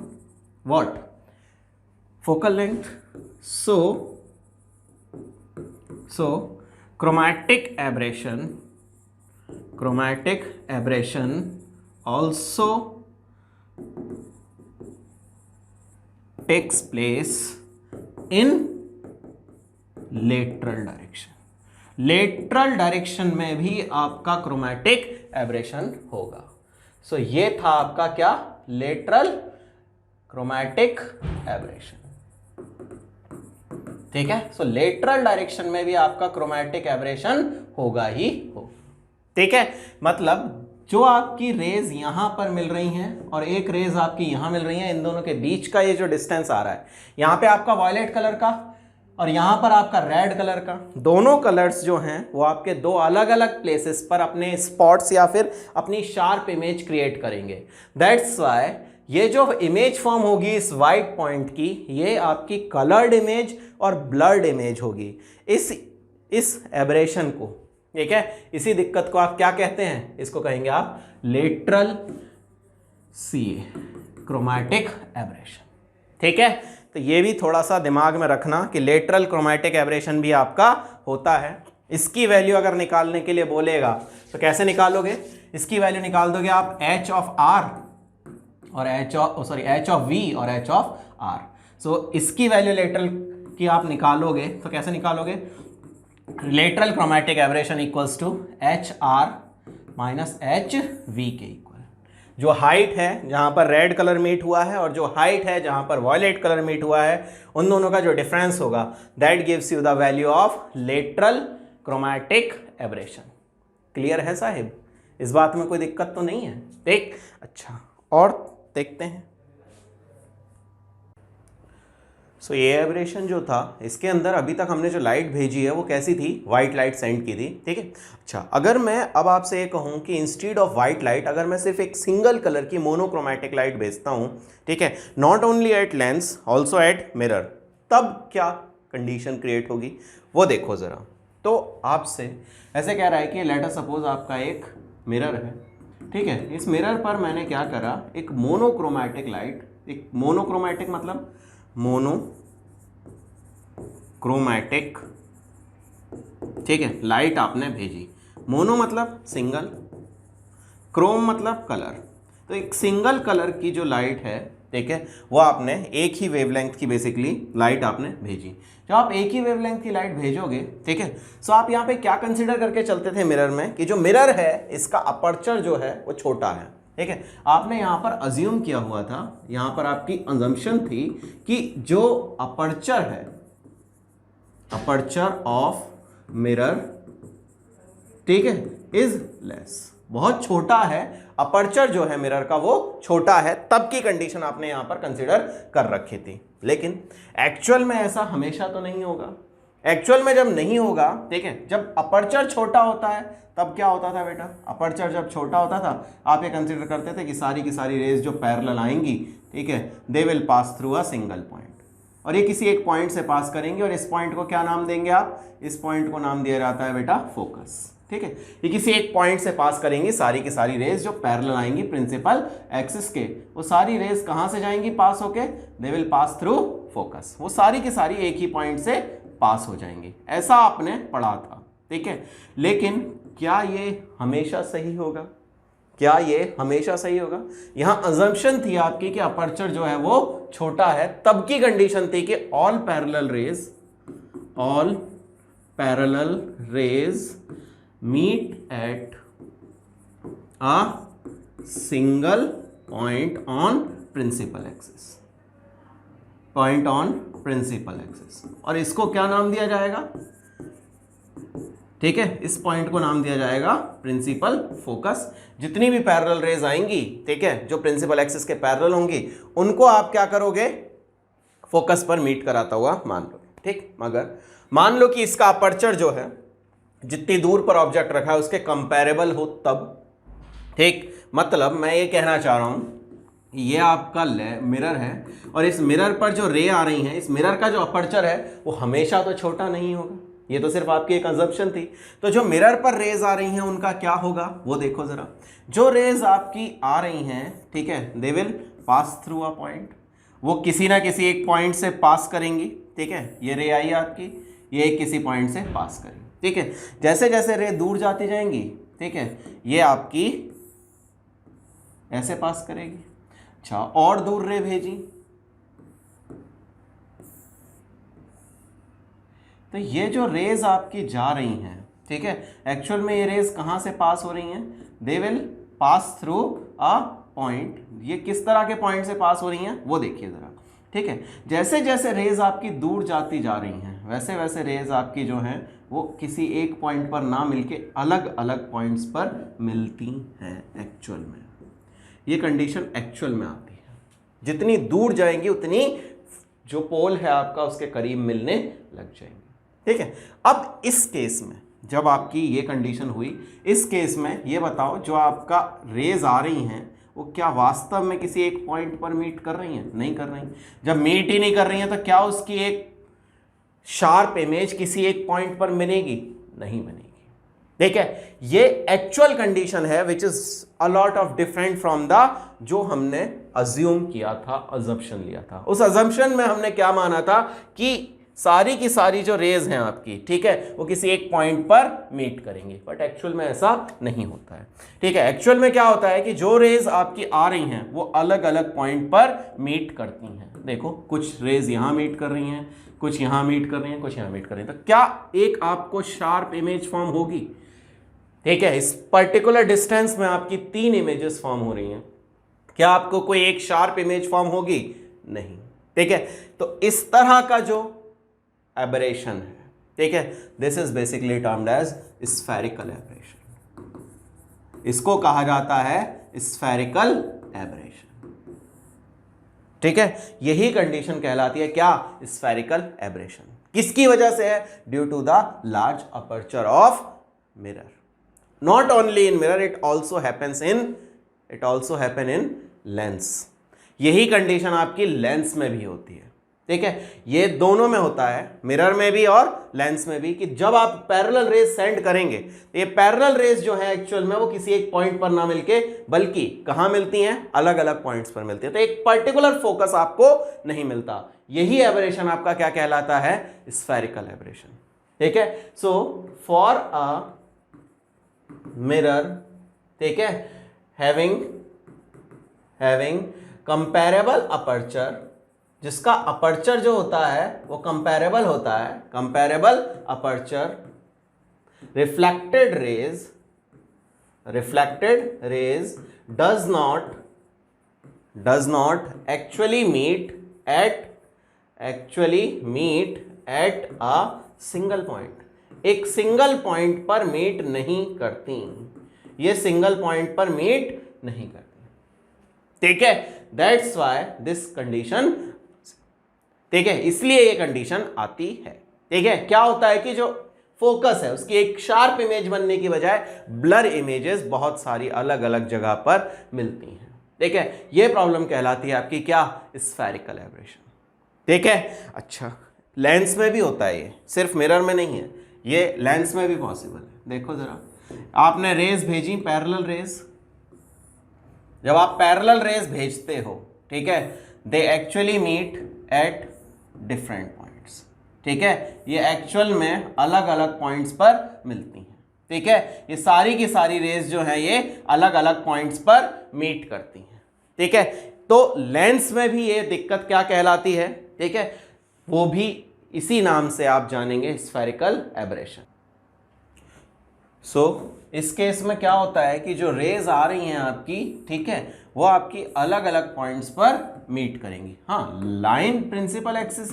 what? Focal length. So chromatic aberration also takes place in lateral direction. Lateral direction में भी आपका क्रोमैटिक एब्रेशन होगा। सो ये था आपका क्या? Lateral chromatic aberration. ठीक है। सो लेटरल डायरेक्शन में भी आपका क्रोमैटिक एब्रेशन होगा ही हो, ठीक है। मतलब जो आपकी रेज यहां पर मिल रही हैं और एक रेज आपकी यहां मिल रही है, इन दोनों के बीच का ये जो डिस्टेंस आ रहा है, यहां पे आपका वायलेट कलर का और यहां पर आपका रेड कलर का, दोनों कलर्स जो हैं वो आपके दो अलग अलग प्लेसेस पर अपने स्पॉट्स या फिर अपनी शार्प इमेज क्रिएट करेंगे। दैट्स वाई ये जो इमेज फॉर्म होगी इस वाइट पॉइंट की, ये आपकी कलर्ड इमेज और ब्लर्ड इमेज होगी इस एब्रेशन को, ठीक है। इसी दिक्कत को आप क्या कहते हैं, इसको कहेंगे आप लेटरल सीए, क्रोमैटिक एब्रेशन, ठीक है। तो ये भी थोड़ा सा दिमाग में रखना कि लेटरल क्रोमैटिक एब्रेशन भी आपका होता है। इसकी वैल्यू अगर निकालने के लिए बोलेगा तो कैसे निकालोगे, इसकी वैल्यू निकाल दोगे आप एच ऑफ आर और एच ऑफ वी और एच ऑफ आर। सो इसकी वैल्यू लेटरल की आप निकालोगे तो कैसे निकालोगे, lateral chromatic aberration equals to H R minus H V के इक्वल। जो हाइट है जहां पर रेड कलर मीट हुआ है और जो हाइट है जहां पर वॉयलेट कलर मीट हुआ है, उन दोनों का जो डिफरेंस होगा that gives you the value of lateral chromatic aberration. Clear है साहिब, इस बात में कोई दिक्कत तो नहीं है, ठीक। अच्छा, और देखते हैं। सो ये एब्रेशन जो था, इसके अंदर अभी तक हमने जो लाइट भेजी है वो कैसी थी, वाइट लाइट सेंड की थी, ठीक है। अच्छा, अगर मैं अब आपसे ये कहूँ कि इंस्टीड ऑफ वाइट लाइट अगर मैं सिर्फ एक सिंगल कलर की मोनोक्रोमैटिक लाइट भेजता हूँ, ठीक है, not only at lens also at mirror, तब क्या कंडीशन क्रिएट होगी वो देखो ज़रा। तो आपसे ऐसे कह रहा है कि लेट अस सपोज आपका एक मिरर है, ठीक है। इस मिरर पर मैंने क्या करा, एक मोनोक्रोमैटिक लाइट, एक मोनोक्रोमैटिक मतलब मोनोक्रोमैटिक, ठीक है, लाइट आपने भेजी। मोनो मतलब सिंगल, क्रोम मतलब कलर, तो एक सिंगल कलर की जो लाइट है, ठीक है, वो आपने एक ही वेवलेंथ की बेसिकली लाइट आपने भेजी। जब आप एक ही वेवलेंथ की लाइट भेजोगे, ठीक है, सो आप यहाँ पे क्या कंसीडर करके चलते थे मिरर में कि जो मिरर है इसका अपर्चर जो है वो छोटा है, ठीक है। आपने यहाँ पर अज्यूम किया हुआ था, यहाँ पर आपकी अजम्पशन थी कि जो अपर्चर है, अपर्चर ऑफ मिरर, ठीक है, इज लेस, बहुत छोटा है, अपर्चर जो है मिरर का वो छोटा है, तब की कंडीशन आपने यहां पर कंसीडर कर रखी थी। लेकिन एक्चुअल में ऐसा हमेशा तो नहीं होगा। एक्चुअल में जब नहीं होगा, ठीक है, जब अपर्चर छोटा होता है तब क्या होता था बेटा, अपर्चर जब छोटा होता था आप ये कंसीडर करते थे कि सारी की सारी रेज जो पैरेलल आएंगी, ठीक है, they will pass through a single point, और ये किसी एक पॉइंट से पास करेंगे और इस पॉइंट को क्या नाम देंगे आप, इस पॉइंट को नाम दिया जाता है बेटा फोकस, ठीक है। ये किसी एक पॉइंट से पास करेंगी सारी की सारी रेज जो पैरेलल आएंगी प्रिंसिपल एक्सिस के, वो सारी रेज कहां से जाएंगी पास होके, they will pass through focus, वो सारी की सारी एक ही पॉइंट से पास हो जाएंगी। ऐसा आपने पढ़ा था, ठीक है। लेकिन क्या ये हमेशा सही होगा, क्या ये हमेशा सही होगा? यहां अजम्पशन थी आपकी कि अपर्चर जो है वो छोटा है, तब की कंडीशन थी कि all parallel rays meet at a single point on principal axis, point on principal axis, और इसको क्या नाम दिया जाएगा, ठीक है, इस पॉइंट को नाम दिया जाएगा प्रिंसिपल फोकस। जितनी भी पैरेलल रेज आएंगी, ठीक है, जो प्रिंसिपल एक्सिस के पैरेलल होंगी, उनको आप क्या करोगे, फोकस पर मीट कराता हुआ मान लो, ठीक। मगर मान लो कि इसका अपर्चर जो है जितनी दूर पर ऑब्जेक्ट रखा है उसके कंपैरेबल हो तब, ठीक। मतलब मैं ये कहना चाह रहा हूं, ये आपका मिरर है और इस मिरर पर जो रे आ रही हैं, इस मिरर का जो अपर्चर है वो हमेशा तो छोटा नहीं होगा, ये तो सिर्फ आपकी एक कंजप्शन थी। तो जो मिरर पर रेज आ रही हैं उनका क्या होगा वो देखो जरा। जो रेज आपकी आ रही हैं, ठीक है, they will pass through a point, वो किसी ना किसी एक पॉइंट से पास करेंगी, ठीक है। ये रे आई आपकी, ये किसी पॉइंट से पास करेंगी, ठीक है। जैसे जैसे रे दूर जाती जाएंगी, ठीक है, ये आपकी ऐसे पास करेगी। अच्छा, और दूर रे भेजी तो ये जो रेज आपकी जा रही हैं, ठीक है, एक्चुअल में ये रेज कहां से पास हो रही हैं, they will pass through a point. ये किस तरह के पॉइंट से पास हो रही हैं वो देखिए जरा, ठीक है। जैसे जैसे रेज आपकी दूर जाती जा रही हैं, वैसे वैसे रेज आपकी जो हैं वो किसी एक पॉइंट पर ना मिलके अलग अलग पॉइंट्स पर मिलती हैं एक्चुअल में। ये कंडीशन एक्चुअल में आती है, जितनी दूर जाएंगी उतनी जो पोल है आपका उसके करीब मिलने लग जाएंगे। ठीक है, अब इस केस में जब आपकी ये कंडीशन हुई, इस केस में ये बताओ जो आपका रेज आ रही हैं वो क्या वास्तव में किसी एक पॉइंट पर मीट कर रही हैं? नहीं कर रही। जब मीट ही नहीं कर रही हैं तो क्या उसकी एक शार्प इमेज किसी एक पॉइंट पर मिलेगी? नहीं बनेगी। ठीक है, ये एक्चुअल कंडीशन है which is a lot of different from the जो हमने अज्यूम किया था, अजम्पशन लिया था। उस अजम्पशन में हमने क्या माना था कि सारी की सारी जो रेज हैं आपकी, ठीक है, वो किसी एक पॉइंट पर मीट करेंगे, बट एक्चुअल में ऐसा नहीं होता है। ठीक है, एक्चुअल में क्या होता है कि जो रेज आपकी आ रही हैं वो अलग अलग पॉइंट पर मीट करती हैं। देखो, कुछ रेज यहाँ मीट कर रही हैं, कुछ यहाँ मीट कर रही हैं, कुछ यहाँ मीट कर रही हैं, तो क्या एक आपको शार्प इमेज फॉर्म होगी? ठीक है, इस पर्टिकुलर डिस्टेंस में आपकी 3 इमेजेस फॉर्म हो रही हैं, क्या आपको कोई एक शार्प इमेज फॉर्म होगी? नहीं। ठीक है, तो इस तरह का जो एबरेशन है, ठीक है, this is basically termed as spherical aberration. इसको कहा जाता है स्फेरिकल एबरेशन। ठीक है, यही कंडीशन कहलाती है क्या? Spherical aberration. किसकी वजह से है? Due to the large aperture of mirror. Not only in mirror, it also happen in lens. यही कंडीशन आपकी लेंस में भी होती है। ठीक है, ये दोनों में होता है, मिरर में भी और लेंस में भी, कि जब आप पैरेलल रेज सेंड करेंगे तो ये पैरेलल रेज जो है एक्चुअल में वो किसी एक पॉइंट पर ना मिलके बल्कि कहां मिलती हैं? अलग अलग पॉइंट्स पर मिलती है, तो एक पर्टिकुलर फोकस आपको नहीं मिलता। यही एबरेशन आपका क्या कहलाता है? Spherical aberration. ठीक है, सो फॉर अ मिरर, ठीक है, हैविंग कंपैरेबल अपर्चर, जिसका अपर्चर जो होता है वो कंपैरेबल होता है, comparable aperture, reflected rays does not actually meet at a single point. एक सिंगल पॉइंट पर मीट नहीं करती, ये सिंगल पॉइंट पर मीट नहीं करती। ठीक है, दैट्स व्हाई दिस कंडीशन, ठीक है, इसलिए ये कंडीशन आती है। ठीक है, क्या होता है कि जो फोकस है उसकी एक शार्प इमेज बनने की बजाय ब्लर इमेजेस बहुत सारी अलग अलग जगह पर मिलती हैं। ठीक है, ये प्रॉब्लम कहलाती है आपकी क्या? Spherical aberration. ठीक है, अच्छा, लेंस में भी होता है, ये सिर्फ मिरर में नहीं है, ये लेंस में भी पॉसिबल है। देखो जरा, आपने रेज भेजी, पैरेलल रेज, जब आप पैरेलल रेज भेजते हो, ठीक है, they actually meet at different points. ठीक है, ये एक्चुअल में अलग अलग पॉइंट्स पर मिलती हैं। ठीक है, ये सारी की सारी रेज जो है ये अलग अलग पॉइंट्स पर मीट करती हैं। ठीक है, तो लेंस में भी ये दिक्कत क्या कहलाती है? ठीक है, वो भी इसी नाम से आप जानेंगे, स्फेरिकल एबरेशन। सो इस केस में क्या होता है कि जो रेज आ रही हैं आपकी, ठीक है, वो आपकी अलग अलग पॉइंट्स पर मीट करेंगी। हाँ, लाइन प्रिंसिपल एक्सिस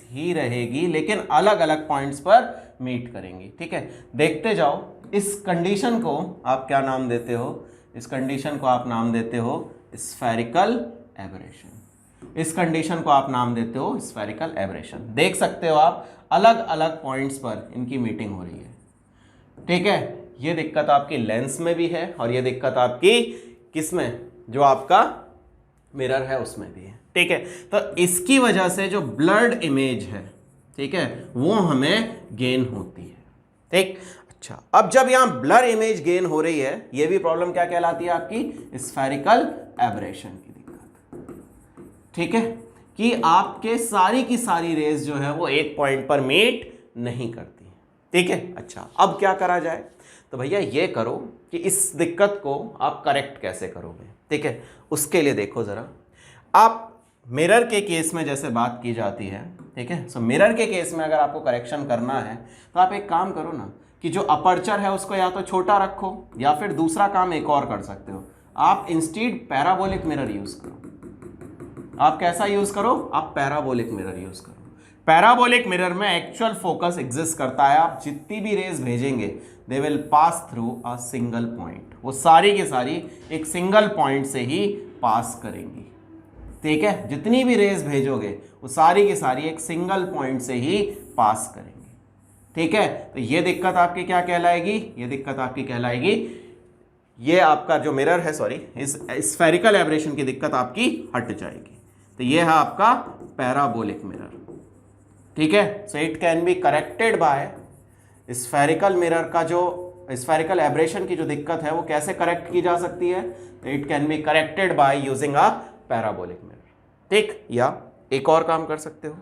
ही रहेगी, लेकिन अलग अलग पॉइंट्स पर मीट करेंगी। ठीक है, देखते जाओ, इस कंडीशन को आप क्या नाम देते हो? इस कंडीशन को आप नाम देते हो स्फेरिकल एबरेशन। इस कंडीशन को आप नाम देते हो स्फेरिकल एबरेशन। देख सकते हो आप, अलग अलग पॉइंट्स पर इनकी मीटिंग हो रही है। ठीक है, ये दिक्कत आपकी लेंस में भी है और ये दिक्कत आपकी किस में? जो आपका मिरर है उसमें भी है। ठीक है, तो इसकी वजह से जो ब्लर्ड इमेज है, ठीक है, वो हमें गेन होती है। ठीक, अच्छा, अब जब यहां ब्लर इमेज गेन हो रही है, ये भी प्रॉब्लम क्या कहलाती है आपकी? स्फेरिकल एबरेशन की दिक्कत। ठीक है, कि आपके सारी की सारी रेज जो है वो एक पॉइंट पर मीट नहीं करती। ठीक है, अच्छा, अब क्या करा जाए? तो भैया ये करो कि इस दिक्कत को आप करेक्ट कैसे करोगे। ठीक है, उसके लिए देखो जरा, आप मिरर के केस में जैसे बात की जाती है, ठीक है, सो मिरर के केस में अगर आपको करेक्शन करना है तो आप एक काम करो ना, कि जो अपर्चर है उसको या तो छोटा रखो या फिर दूसरा काम एक और कर सकते हो, आप इंस्टीड पैराबोलिक मिरर यूज करो। आप कैसा यूज करो? आप पैराबोलिक मिरर यूज करो। पैराबोलिक मिरर में एक्चुअल फोकस एग्जिस्ट करता है, आप जितनी भी रेज भेजेंगे they will pass through a single point, वो सारी की सारी एक सिंगल पॉइंट से ही पास करेंगी, ठीक है। जितनी भी रेज भेजोगे वो सारी की सारी एक सिंगल पॉइंट से ही पास करेंगे, ठीक है। तो ये दिक्कत आपकी क्या कहलाएगी, ये दिक्कत आपकी कहलाएगी, ये आपका जो मिरर है, सॉरी, इस स्फेरिकल एब्रेशन की दिक्कत आपकी हट जाएगी। तो ये है आपका पैराबोलिक मिरर, ठीक है। So it can be corrected bye spherical mirror का जो स्फेरिकल एब्रेशन की जो दिक्कत है वो कैसे करेक्ट की जा सकती है, तो it can be corrected by using a parabolic mirror, ठीक। या एक और काम कर सकते हो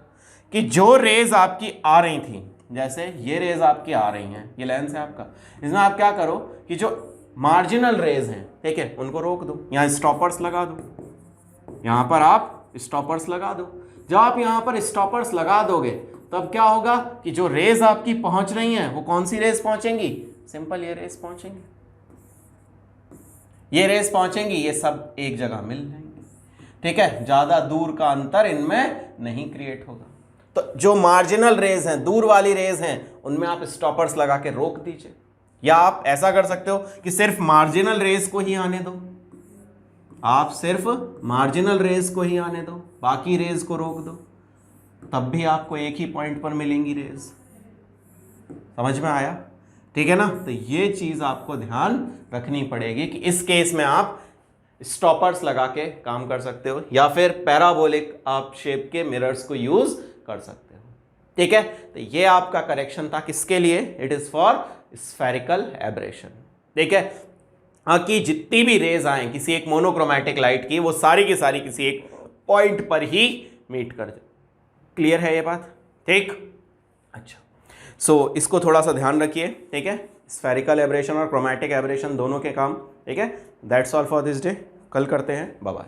कि जो रेज आपकी आ रही थी, जैसे ये रेज आपकी आ रही हैं, ये लेंस है आपका, इसमें आप क्या करो कि जो मार्जिनल रेज हैं, ठीक है, उनको रोक दो, यहाँ स्टॉपर्स लगा दो, यहाँ पर आप स्टॉपर्स लगा दो। जब आप यहाँ पर स्टॉपर्स लगा दोगे तब क्या होगा कि जो रेज आपकी पहुंच रही हैं वो कौन सी रेज पहुंचेंगी, सिंपल ये रेज पहुंचेंगी, ये रेज पहुंचेंगी, ये सब एक जगह मिल जाएंगे, ठीक है। ज्यादा दूर का अंतर इनमें नहीं क्रिएट होगा। तो जो मार्जिनल रेज हैं, दूर वाली रेज हैं, उनमें आप स्टॉपर्स लगा के रोक दीजिए, या आप ऐसा कर सकते हो कि सिर्फ मार्जिनल रेज को ही आने दो, आप सिर्फ मार्जिनल रेज को ही आने दो, बाकी रेज को रोक दो, तब भी आपको एक ही पॉइंट पर मिलेंगी रेज। समझ में आया, ठीक है ना। तो ये चीज आपको ध्यान रखनी पड़ेगी कि इस केस में आप स्टॉपर्स लगा के काम कर सकते हो, या फिर पैराबोलिक आप शेप के मिरर्स को यूज कर सकते हो, ठीक है। तो ये आपका करेक्शन था, किसके लिए, it is for spherical aberration, ठीक है। कि जितनी भी रेज आए किसी एक मोनोक्रोमैटिक लाइट की, वो सारी की सारी किसी एक पॉइंट पर ही मीट कर जाए। क्लियर है ये बात, ठीक। अच्छा, सो इसको थोड़ा सा ध्यान रखिए, ठीक है। स्फेरिकल एब्रेशन और क्रोमैटिक एब्रेशन दोनों के काम, ठीक है। That's all for this day, कल करते हैं, बाय बाय।